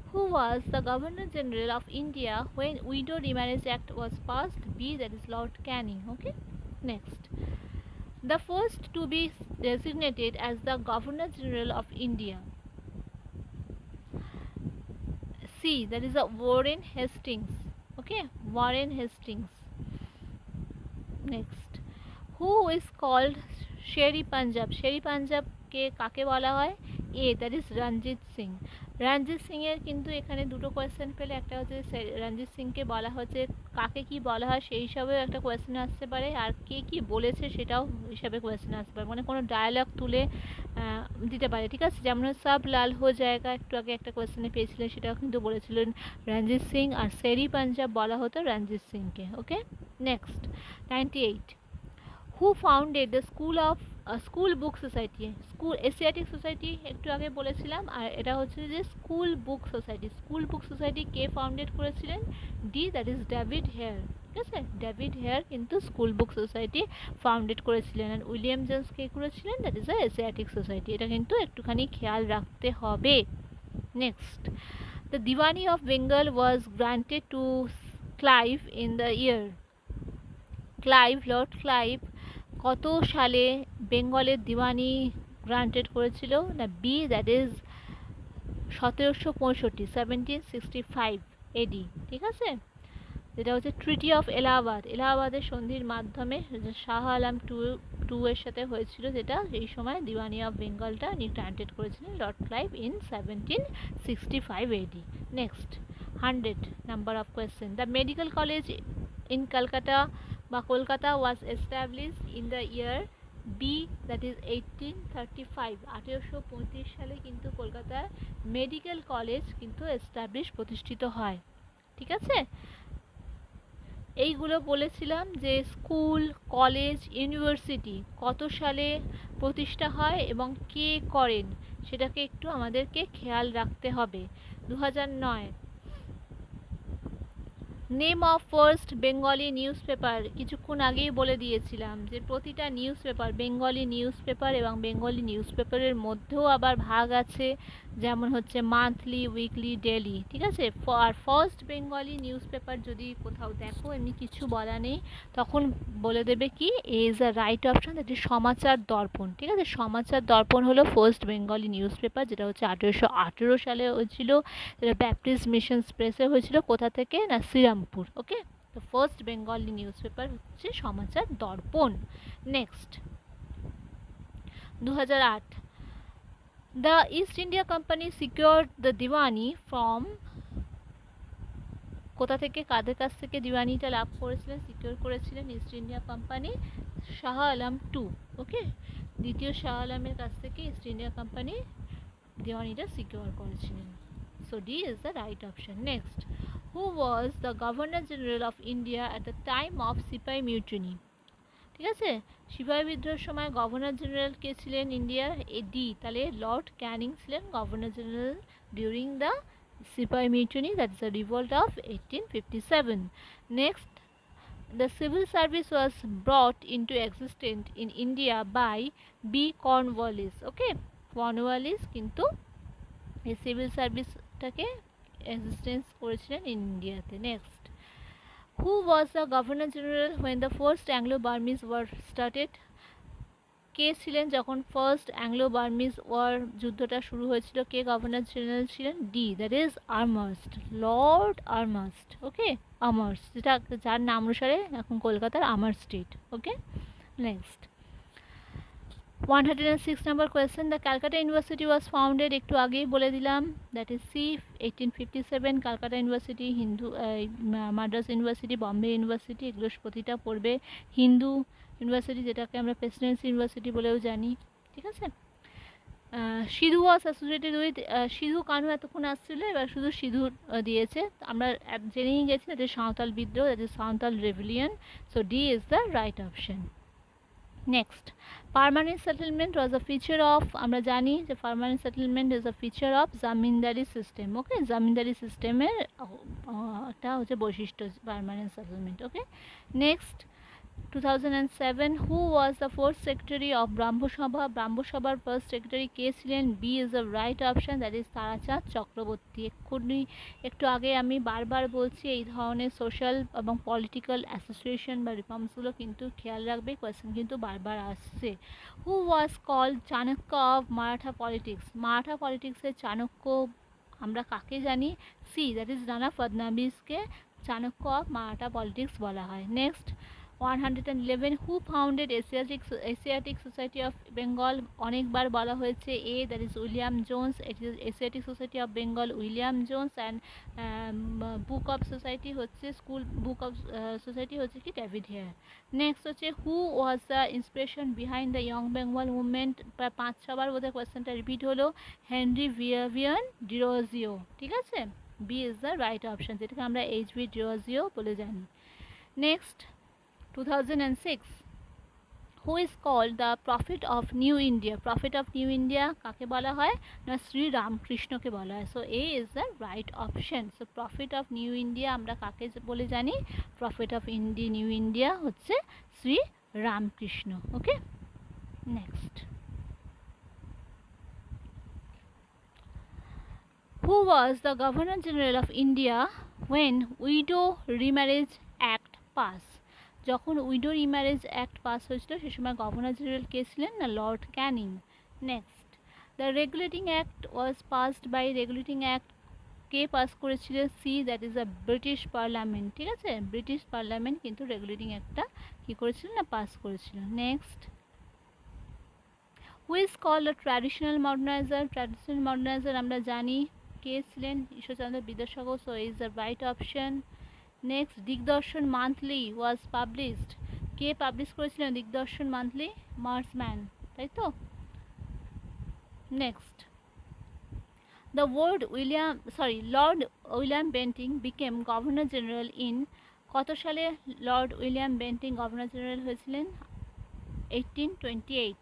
who was the Governor General of India when Widow Remarriage Act was passed? B, that is Lord Canning. Okay, next, the first to be designated as the Governor General of India. C, that is a Warren Hastings. Okay, Warren Hastings. Next, who is called Sherry Punjab? Sherry Punjab কে কাকে বলা হয়? A, that is Ranjit Singh. Ranjit Singh এর কিন্তু এখানে দুটো question পেলে, একটা হচ্ছে রঞ্জিত সিংকে বলা হচ্ছে, কাকে কি বলা হয় সেই হিসাবেও একটা কোয়েশ্চেন আসতে পারে, আর কে কি বলেছে সেটাও হিসাবে কোয়েশ্চেন আসতে পারে, মানে কোনো ডায়ালগ তুলে দিতে পারে, ঠিক আছে। যেমন সব লাল হো জায়গা একটু আগে একটা কোয়েশ্চেনে পেয়েছিলেন, সেটাও কিন্তু বলেছিলেন রঞ্জিত সিং, আর শেরি পাঞ্জাব বলা হতো রঞ্জিত সিংকে। Okay, next, 98, who founded the school book society? Asiatic society একটু আগে বলেছিলাম, আর এটা হচ্ছে যে স্কুল বুক সোসাইটি কে ফাউন্ডেড করেছিলেন? D, that is David Hare, ঠিক আছে। ডেভিড হেয়ার কিন্তু স্কুল বুক সোসাইটি ফাউন্ডেড করেছিলেন, আর উইলিয়াম জেমস কে করেছিলেন? That is Asiatic society. এটা কিন্তু একটুখানি খেয়াল রাখতে হবে। Next, the diwani of Bengal was granted to Clive in the year, Lord Clive কত সালে বেঙ্গলের দিওয়ানি গ্রান্টেড করেছিল? না, বি, দ্যাট ইজ 1765, 1765 এডি, ঠিক আছে। যেটা হচ্ছে ট্রিটি অফ এলাহাবাদের সন্ধির মাধ্যমে শাহ আলম টু এর সাথে হয়েছিল, যেটা এই সময় দিওয়ানি অফ বেঙ্গলটা উনি গ্রান্টেড করেছিলেন Lord Clive in 1765 AD. Next, 100 number of question, the medical college in Kolkata বা Kolkata was established in the year B, that is 1835, 1835 সালে কিন্তু কলকাতার মেডিকেল কলেজ কিন্তু প্রতিষ্ঠিত হয়, ঠিক আছে। এইগুলো বলেছিলাম যে স্কুল, কলেজ, ইউনিভার্সিটি কত সালে প্রতিষ্ঠা হয় এবং কে করেন সেটাকে একটু আমাদেরকে খেয়াল রাখতে হবে। 2009। Name of first Bengali news paper, কিছুক্ষণ আগেই বলে দিয়েছিলাম যে প্রতিটা news paper, Bengali news paper এবং বেঙ্গলি নিউজ পেপারের মধ্যেও আবার ভাগ আছে, যেমন হচ্ছে মান্থলি, উইকলি, ডেলি, ঠিক আছে। আর ফার্স্ট বেঙ্গলি নিউজ পেপার যদি কোথাও দেখো এমনি কিছু বলা নেই, তখন বলে দেবে কি is a right option, that is Samachar Darpan, ঠিক আছে। সমাচার দর্পণ হলো ফার্স্ট বেঙ্গলি নিউজ পেপার, যেটা হচ্ছে 1818 সালে হয়েছিল, যেটা ব্যাপটিস্ট মিশন প্রেসে হয়েছিল, কোথা থেকে? না, শ্রীরামপুর। ওকে, তো ফার্স্ট বেঙ্গলি নিউজ পেপার হচ্ছে সমাচার Darpan. Next, 2008, the east India company secured the Deewani from, কোথা থেকে, কাদের কাছ থেকে দিওয়ানিটা লাভ করেছিলেন, সিকিউর করেছিলেন East India company? Shah Alam two. Okay, দ্বিতীয় শাহ আলমের কাছ থেকে ইস্ট ইন্ডিয়া কোম্পানি দিওয়ানিটা সিকিউর করেছিলেন। So D is the right option. Next, who was the Governor General of India at the time of sepoy mutiny? ঠিক আছে, সিপাহি বিদ্রোহের সময় গভর্নর জেনারেল কে ছিলেন ইন্ডিয়ার? ডি, তাহলে লর্ড ক্যানিং ছিলেন গভর্নর জেনারেল ডিউরিং দ্য সিপাহি mutiny, that is the revolt of 1857. Next, the civil service was brought into existence in India by B. Cornwallis. Okay, Cornwallis কিন্তু এই সিভিল সার্ভিসটাকে এক্সিস্টেন্স করেছিলেন ইন্ডিয়াতে। Next, who was the governor general when the first Anglo Burmese war started? কে ছিলেন যখন first Anglo Burmese war যুদ্ধটা শুরু হয়েছিল? কে গভর্নর জেনারেল ছিলেন? D, that is Amherst, Lord Amherst. Okay, Amherst, যেটা যার নাম অনুসারে এখন কলকাতার আর্মার street. Okay, next 106 number question. The Calcutta University was founded, একটু আগেই বলে দিলাম, that is C 1857। Calcutta university, Hindu Madras university, Bombay university, এগুলো প্রতিটা পড়বে। হিন্দু ইউনিভার্সিটি, যেটাকে আমরা প্রেসিডেন্সি ইউনিভার্সিটি বলেও জানি, ঠিক আছে। সিধু ওয়াজ অ্যাসোসিয়েটেড উইথ, সিধু কানু এতক্ষণ আসছিল, এবার শুধু সিধু দিয়েছে, আমরা জেনেই গেছি দ্যাট ইজ সাঁওতাল বিদ্রোহ, that is Santhal rebellion. So D is the right option. Next, permanent settlement was a feature of, আমরা জানি যে permanent settlement is a feature of zamindari system. Okay, zamindari সিস্টেমের একটা হচ্ছে বৈশিষ্ট্য permanent settlement. Okay, next 2007, who was the first secretary of Brahmo Sabha? ব্রাহ্মসভার first secretary কে ছিলেন? B is the right option, that is Tarachand Chakraborty. একটু আগে আমি বারবার বলছি এই ধরনের সোশ্যাল এবং পলিটিক্যাল অ্যাসোসিয়েশন বা রিফর্মসগুলো কিন্তু খেয়াল রাখবে, কোয়েশ্চেন কিন্তু বারবার আসছে। Who was called Chanakya of Maratha politics? Maratha পলিটিক্সের চাণক্য আমরা কাকে জানি? সি, দ্যাট ইজ রানা ফডনাভিসকে চাণক্য অফ মারাঠা পলিটিক্স বলা হয়। Next 111, who founded Asiatic society of Bengal? অনেকবার বলা হয়েছে A, that is William Jones. Asiatic society of Bengal William Jones, and book of society হচ্ছে স্কুল বুক অফ সোসাইটি হচ্ছে কি ডেভিড হেয়ার। নেক্সট হচ্ছে who was the inspiration behind the young Bengal movement? প্রায় 5-6বার বোধহয় কোয়েশ্চেনটা রিপিট হলো। হেনরি ভিভিয়ান ডিরোজিও, ঠিক আছে। B is the right option, যেটাকে আমরা এইচবি ডিরোজিও বলে জানি। Next 2006, who is called the prophet of new India? Prophet of new India কাকে বলা হয়? না, শ্রী রামকৃষ্ণকে বলা হয়। So A is the right option. So prophet of new India আমরা কাকে বলে জানি? প্রফিট অফ নিউ ইন্ডিয়া হচ্ছে Shri Ramakrishna. Okay, next, who was the governor general of India when widow remarriage act pass? যখন উইডো রিম্যারেজ অ্যাক্ট পাস হয়েছিল সে সময় governor general কে ছিলেন? না, Lord Canning. Next, the regulating act was passed by, regulating act কে pass করেছিল? C, that is a British parliament, ঠিক আছে। ব্রিটিশ পার্লামেন্ট কিন্তু রেগুলেটিং অ্যাক্টটা কী করেছিল? না, পাস করেছিল। Next, who is called a traditional moderniser? Traditional moderniser আমরা জানি কে ছিলেন? Ishwarchandra Vidyasagar. So is the right option. Next, Digdarshan monthly was published? কে পাবলিশ করেছিলেন দিগদর্শন মান্থলি? মার্সম্যান, তাই তো। Next, the Lord William Bentinck became governor general in? কত সালে Lord William Bentinck governor general হয়েছিলেন? 1828,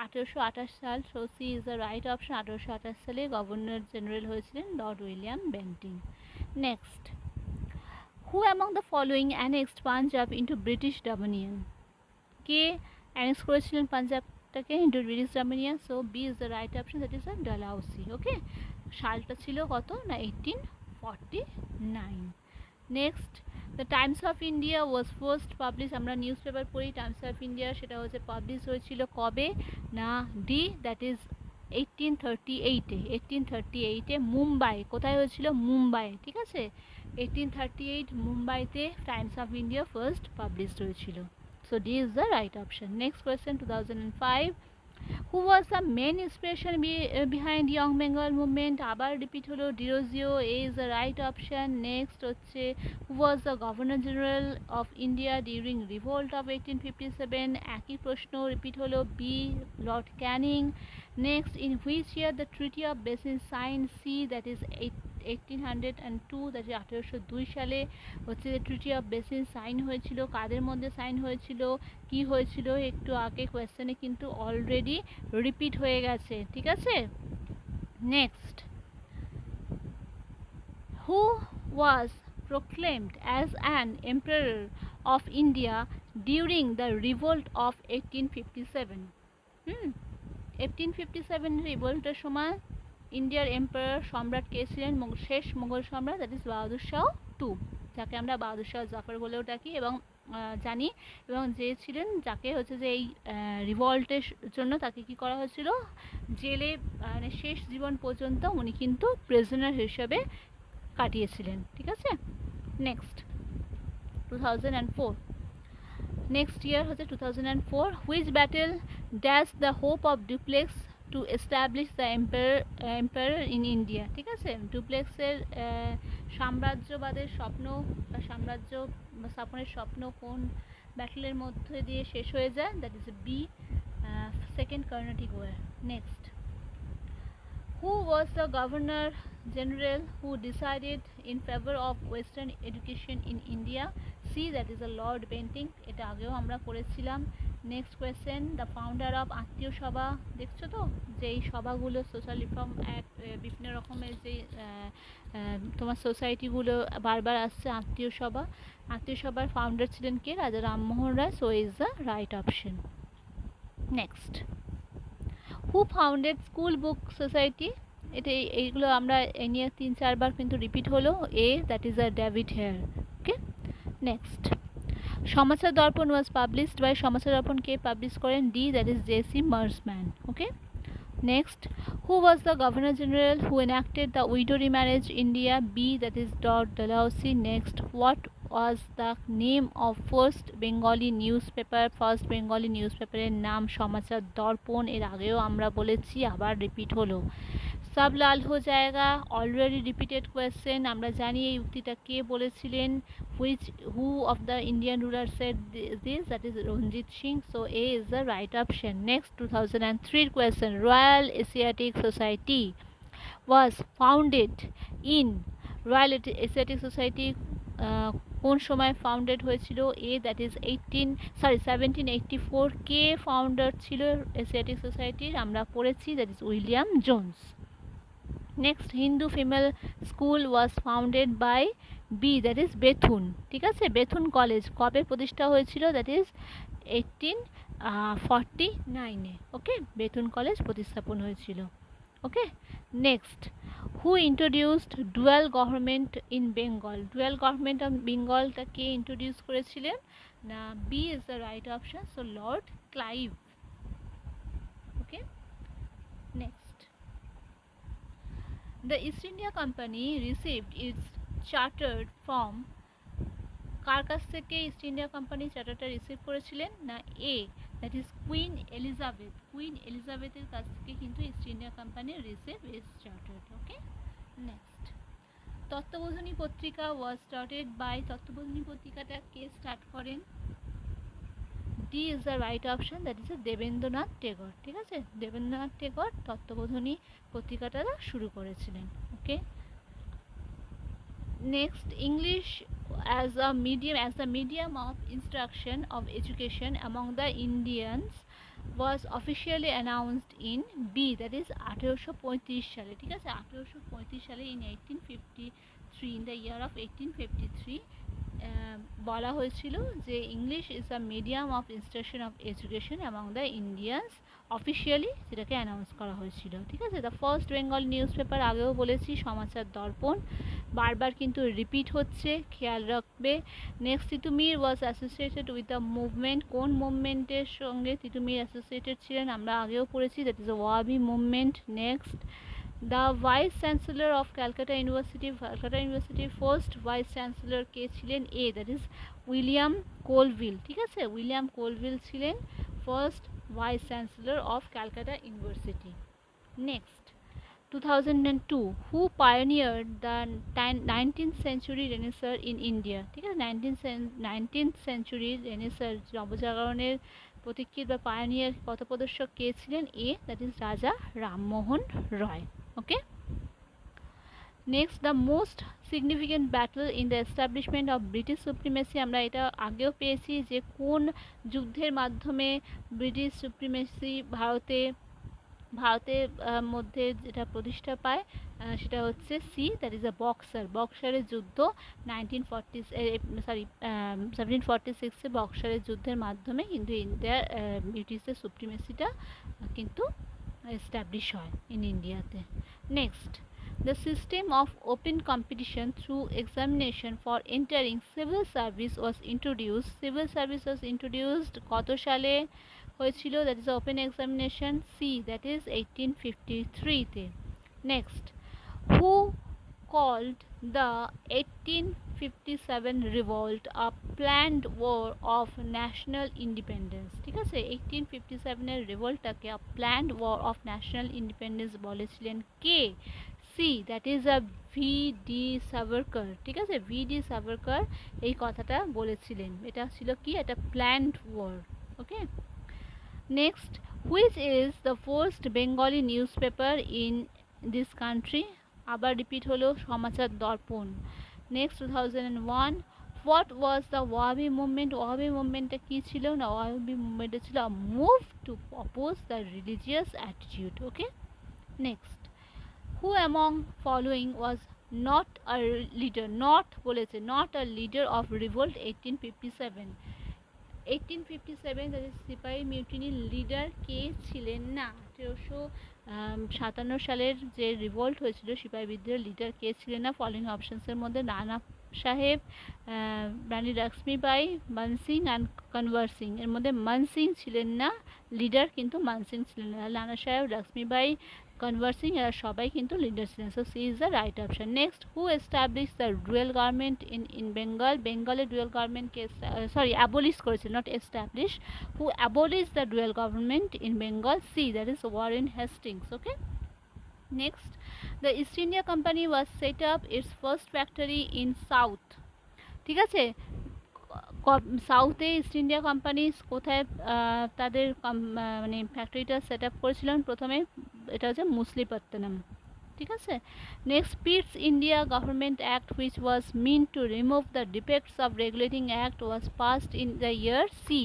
1828 সাল। So C is the right option. 1828 সালে governor general হয়েছিলেন Lord William Bentinck. Next, who among the following annexed Punjab into British dominion? কে annex করেছিলেন পাঞ্জাবটাকে into British dominion? So B is the right option, that is Dalhousie. Okay, সালটা ছিল কত? না, 1849। নেক্সট, the Times of India was first publish? আমরা newspaper পড়ি টাইমস অফ ইন্ডিয়া, সেটা হচ্ছে পাবলিশ হয়েছিল কবে? না, ডি, দ্যাট ইজ 1838-এ। 1838-এ মুম্বাই, কোথায় হয়েছিল? মুম্বাই, ঠিক আছে। 1838 মুম্বাইতে Times of India first published হয়েছিল। So D is the right option. Next question 2005, who was the main inspiration behind young Bengal movement? আবার রিপিট হলো, ডিরোজিও। এ is the right option. Next হচ্ছে who was the governor general of India during revolt of 1857? একই প্রশ্ন repeat হলো, B, Lord Canning. Next, in which year the treaty of Bassein sign? C, that is 1802, that is 1802 সালে হচ্ছে ট্রিটি of Bassein sign হয়েছিল। কাদের মধ্যে sign হয়েছিল, কি হয়েছিল? একটু আগে কোয়েশ্চেনে কিন্তু অলরেডি রিপিট হয়ে গেছে, ঠিক আছে। Next, who was proclaimed as an emperor of India during the revolt of 1857? 1857 রিভোল্টের সময় ইন্ডিয়ার এম্পায়ার সম্রাট কে ছিলেন? শেষ মোগল সম্রাট, that is Bahadur Shah two, যাকে আমরা বাহাদুর শাহ জাফর বলেও ডাকি। এবং জানি, এবং যে ছিলেন যাকে হচ্ছে যে এই রিভল্টের জন্য তাকে কি করা হয়েছিল, জেলে মানে শেষ জীবন পর্যন্ত উনি কিন্তু প্রিজনার হিসেবে কাটিয়েছিলেন। ঠিক আছে, নেক্সট 2004, নেক্সট ইয়ার হচ্ছে 2004, which battle dash the hope of duplex to establish the empire in India. ঠিক আছে, ডুপ্লেক্সের সাম্রাজ্যবাদের স্বপ্ন বা সাম্রাজ্য স্থাপনের স্বপ্ন কোন ব্যাটেলের মধ্যে দিয়ে শেষ হয়ে যায়? That is B, second Carnatic war. Next, who was the governor general who decided in favor of western education in India? C, that is a Lord Bentinck, এটা আগেও আমরা পড়েছিলাম। Next question, the founder of আত্মীয় সভা, দেখছো তো যে এই সভাগুলো সোশ্যাল রিফর্ম অ্যাক্ট, বিভিন্ন রকমের যে তোমার সোসাইটিগুলো বারবার আসছে আত্মীয় সভা, আত্মীয় সভার ফাউন্ডার ছিলেন কে? Raja Rammohan Roy. So is the right option. Next, who founded school book society? এটা এইগুলো আমরা এই নিয়ে 3-4 বার কিন্তু রিপিট হলো। A, that is a David Hare. Okay, next, Samachar Darpan was published by, Samachar Darpan কে পাবলিশ করেন? D, that is JC Marshman. Okay, next, who was the governor general who enacted the widow remarriage India? B, that is Lord Dalhousie. Next, what was the name of first Bengali newspaper? First Bengali নিউজপেপারের নাম সমাচার দর্পণ। এর আগেও আমরা বলেছি, আবার repeat হলো। সব লাল হো জায়গা, অলরেডি রিপিটেড কোয়েশ্চেন। আমরা জানি এই উক্তিটা কে বলেছিলেন। Who of the Indian ruler said this? That is Ranjit Singh. So A is the right option. Next 2003 question, royal Asiatic Society was founded in, royal Asiatic Society কোন সময় ফাউন্ডেড হয়েছিল? A, that is 1784। কে ফাউন্ডার ছিল Asiatic সোসাইটির? আমরা পড়েছি, that is William Jones. Next, Hindu female school was founded by? B, that is Bethune. ঠিক আছে, বেথুন কলেজ কবে প্রতিষ্ঠা হয়েছিল? দ্যাট ইজ 1849-এ। ওকে, বেথুন কলেজ প্রতিস্থাপন হয়েছিল। Okay, next, who introduced dual government in Bengal? Dual government of বেঙ্গলটা কে ইন্ট্রোডিউস করেছিলেন? না, B is the right option. So lord Clive. Okay, next, the east India company received its charter from, কার কাছ থেকে east India company চার্টারটা receive করেছিলেন? না, A, that is queen Elizabeth. Queen এলিজাবেথের কাছ থেকে কিন্তু east India company receive is charter. Okay, next, Tattwabodhini Patrika was started by, Tattwabodhini পত্রিকাটা কে স্টার্ট করেন? D is the right option, that is Debendranath Tagore. ঠিক আছে, দেবেন্দ্রনাথ টেগর তত্ত্ববোধিনী পত্রিকাটা শুরু করেছিলেন। Okay, next, English as the medium of instruction of education among the Indians was officially announced in B, that is 1835 সালে। ঠিক আছে, 1835 সালে in 1853, in the year of 1853 বলা হয়েছিল যে English is a medium of instruction of education among the Indians, officially যেটাকে announce করা হয়েছিল। ঠিক আছে, the first Bengal news paper আগেও বলেছি সমাচার দর্পণ, বারবার কিন্তু রিপিট হচ্ছে, খেয়াল রাখবে। Next, Titumir was associated with the movement, কোন মুভমেন্টের সঙ্গে তিতুমির অ্যাসোসিয়েটেড ছিলেন? আমরা আগেও পড়েছি, that is the Wahabi movement. Next, the vice chancellor of Calcutta university, Calcutta ইউনিভার্সিটির ফার্স্ট ভাইস চ্যান্সেলর কে ছিলেন? A, that is William Colvile. ঠিক আছে, উইলিয়াম কোলভিল ছিলেন first vice chancellor of Calcutta university. Next, 2002, who pioneered the 19th century Renaissance in India? ঠিক আছে, 19th century Renaissance নবজাগরণের প্রতীক্ষিত বা পায়োনিয়ার পথপ্রদর্শক কে ছিলেন? A, that is Raja Rammohan Roy. Okay, next, the most significant battle in the establishment of British supremacy, আমরা এটা আগেও পেয়েছি যে কোন যুদ্ধের মাধ্যমে ব্রিটিশ সুপ্রিমেসি ভারতের মধ্যে যেটা প্রতিষ্ঠা পায় সেটা হচ্ছে C, that is uh Buxar. বক্সারের যুদ্ধ 1746-এ বক্সারের যুদ্ধের মাধ্যমে কিন্তু ইন্ডিয়ার ব্রিটিশের সুপ্রিমেসিটা কিন্তু এস্টাবলিশ হয় ইন ইন্ডিয়াতে। Next, The system of open competition through examination for entering civil service was introduced. Civil service was introduced কত সালে হয়েছিল? That is open examination. C, that is 1853 তে. Next, who called the 1857 revolt a planned war of national independence? ঠিক আছে, 1857 এর রিভোল্টটাকে a planned war of national independence বলেছিলেন কে? C, that is uh V D. Savarkar. ঠিক আছে, ভি.ডি. সাভারকর এই কথাটা বলেছিলেন. এটা ছিল কি? একটা planned war. Okay, next, which is the first Bengali news paper in this country? আবার রিপিট হলো, Samachar Darpan. Next, 2001. What was the Wahabi movement? Wahabi মুভমেন্টটা কী ছিল? না, ওয়াহাবি মুভমেন্টটা ছিল move to oppose the religious attitude. Okay, next, who among following was not a leader? Not বলেছে, not a leader of revolt 1857. 1857 তাদের সিপাহী মিউটিনির লিডার কে ছিলেন না? 1857 সালের যে রিভোল্ট হয়েছিল সিপাহী বিদ্রোহের লিডার কে ছিলেন না? ফলোইং অপশনসের মধ্যে রানা সাহেব, রানী লক্ষ্মীবাই, মানসিং অ্যান্ড কনভার সিং. এর মধ্যে মানসিং ছিলেন না লিডার, কিন্তু মানসিং ছিলেন না. রানা সাহেব, লক্ষ্মীবাই, কনভার সিং এরা সবাই কিন্তু লিডার ছিলেন. So C is the right option. Next, who establish the dual government in Bengal? বেঙ্গলের ডুয়েল গভর্নমেন্টকে অ্যাবলিশ করেছিল, not establish. Who abolish the dual government in Bengal? C, that is Warren Hastings. Okay, next, the East India Company was set up its first factory in South. ঠিক আছে, সাউথে east India company কোথায় তাদের মানে ফ্যাক্টরিটা set up করেছিলেন প্রথমে? এটা হচ্ছে মুসলিপত্তনম. ঠিক আছে, next, Pitt's India government act which was mean to remove the defects of regulating act was passed in the year? C.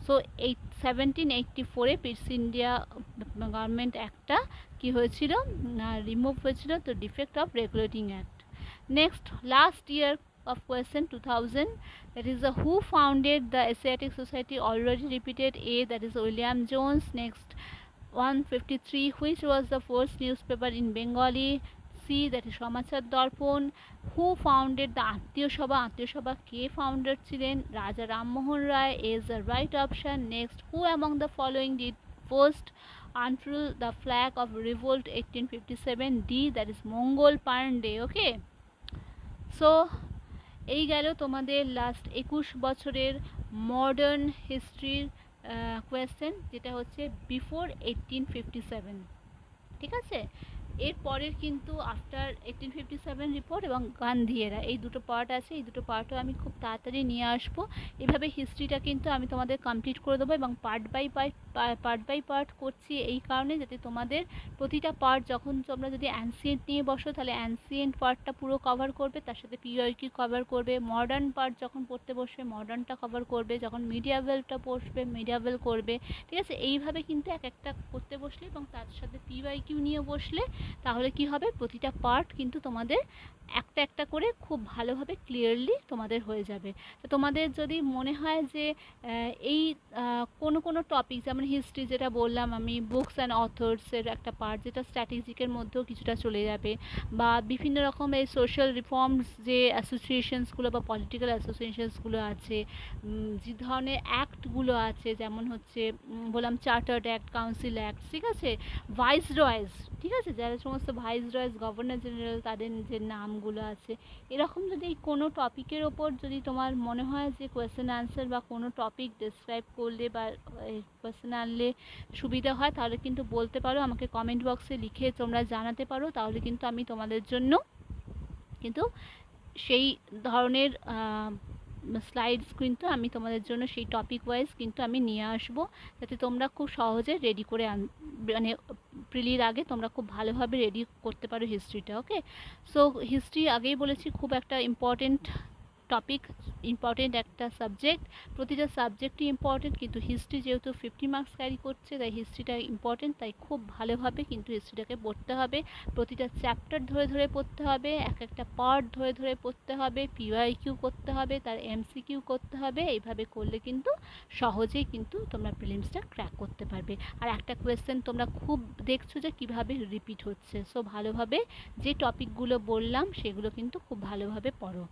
So 1784 Pitt's India government অ্যাক্টটা কি হয়েছিল? রিমুভ হয়েছিল, তো defect of regulating act. Next, last year of question 2000, that is who founded the Asiatic Society? Already repeated. A, that is William Jones. Next, 153, which was the first newspaper in Bengali? C, that is Samachar Darpon. Who founded the Attiyo Sabha? Attiyo Sabha K founder ছিলেন? রাজা রামমোহন রায় is the right option. Next, who among the following did first unfurl the flag of revolt 1857? D, that is Mongol Pandey. Okay, so এই গেল তোমাদের last 21 বছরের modern হিস্ট্রির question, যেটা হচ্ছে before 1857. ঠিক আছে, এর পরের কিন্তু আফটার 1857 রিপোর্ট এবং গান্ধী এরা, এই দুটো পার্ট আছে. এই দুটো পার্টও আমি খুব তাড়াতাড়ি নিয়ে আসবো. এভাবে হিস্ট্রিটা কিন্তু আমি তোমাদের কমপ্লিট করে দেবো, এবং পার্ট বাই পার্ট করছি এই কারণে, যাতে তোমাদের প্রতিটা পার্ট যখন তোমরা যদি অ্যানসিয়েন্ট নিয়ে বসো, তাহলে অ্যানসিয়েন্ট পার্টটা পুরো কভার করবে, তার সাথে পিওয়াইকিউ কভার করবে. মডার্ন পার্ট যখন পড়তে বসবে, মডার্নটা কভার করবে. যখন মিডিয়াভেলটা পড়বে, মিডিয়াভেল করবে. ঠিক আছে, এইভাবে কিন্তু এক একটা করতে বসলে এবং তার সাথে পিওয়াইকিউ নিয়ে বসলে তাহলে কি হবে? প্রতিটা পার্ট কিন্তু তোমাদের একটা একটা করে খুব ভালোভাবে ক্লিয়ারলি তোমাদের হয়ে যাবে. তো তোমাদের যদি মনে হয় যে এই কোনো টপিক, যেমন হিস্ট্রি যেটা বললাম আমি, বুকস অ্যান্ড অথর্সের একটা পার্ট, যেটা স্ট্র্যাটেজিকের মধ্যেও কিছুটা চলে যাবে, বা বিভিন্ন রকম এই সোশ্যাল রিফর্মস যে অ্যাসোসিয়েশনসগুলো বা পলিটিক্যাল অ্যাসোসিয়েশনসগুলো আছে, যে ধরনের অ্যাক্টগুলো আছে, যেমন হচ্ছে বললাম চার্টার্ড অ্যাক্ট, কাউন্সিল অ্যাক্ট, ঠিক আছে, ভাইসরয়েস, ঠিক আছে, যারা সমস্ত ভাইসরয়েস, গভর্নর জেনারেল, তাদের যে নামগুলো আছে, এরকম যদি কোনো টপিকের ওপর যদি তোমার মনে হয় যে কোয়েশ্চেন আনসার বা কোনো টপিক ডিসক্রাইব করলে বা কোয়েশ্চেন আনলে সুবিধা হয়, তাহলে কিন্তু বলতে পারো, আমাকে কমেন্ট বক্সে লিখে তোমরা জানাতে পারো. তাহলে কিন্তু আমি তোমাদের জন্য কিন্তু সেই ধরনের স্লাইডস কিন্তু আমি তোমাদের জন্য সেই টপিক ওয়াইজ কিন্তু আমি নিয়ে আসবো, যাতে তোমরা খুব সহজে রেডি করে মানে প্রিলির আগে তোমরা খুব ভালোভাবে রেডি করতে পারো হিস্ট্রিটা. ওকে, সো হিস্ট্রি আগেই বলেছি খুব একটা ইম্পর্টেন্ট টপিক ইম্পর্টেন্ট একটা সাবজেক্ট, প্রতিটা সাবজেক্টই ইম্পর্টেন্ট, কিন্তু হিস্ট্রি যেহেতু 50 মার্কস ক্যারি করছে তাই হিস্ট্রিটা ইম্পর্টেন্ট, তাই খুব ভালোভাবে কিন্তু হিস্ট্রিটাকে পড়তে হবে। প্রতিটা চ্যাপ্টার ধরে ধরে পড়তে হবে, এক একটা পার্ট ধরে ধরে পড়তে হবে, পিওয়াইকিউ করতে হবে, তার এমসিকিউ করতে হবে। এইভাবে করলে কিন্তু সহজেই কিন্তু তোমরা প্রিলিমসটা ক্র্যাক করতে পারবে। আর একটা কোয়েশ্চেন তোমরা খুব দেখছো যে কীভাবে রিপিট হচ্ছে, সো ভালোভাবে যে টপিকগুলো বললাম সেগুলো কিন্তু খুব ভালোভাবে পড়ো।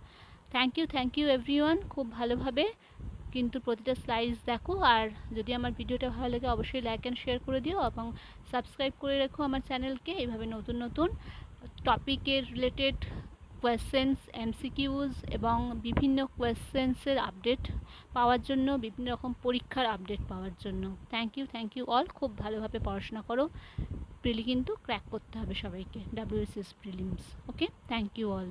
থ্যাংক ইউ এভরিওয়ান, খুব ভালোভাবে কিন্তু প্রতিটা স্লাইডস দেখো। আর যদি আমার ভিডিওটা ভালো লাগে অবশ্যই লাইক অ্যান্ড শেয়ার করে দিও এবং সাবস্ক্রাইব করে রেখো আমার চ্যানেলকে। এইভাবে নতুন নতুন টপিকের রিলেটেড কোয়েশ্চেন্স, এমসিকিউজ এবং বিভিন্ন কোয়েশ্চেন্সের আপডেট পাওয়ার জন্য, বিভিন্ন রকম পরীক্ষার আপডেট পাওয়ার জন্য। থ্যাংক ইউ অল, খুব ভালোভাবে পড়াশোনা করো। প্রিলি কিন্তু ক্র্যাক করতে হবে সবাইকে, WBCS prelims. Okay, thank you all.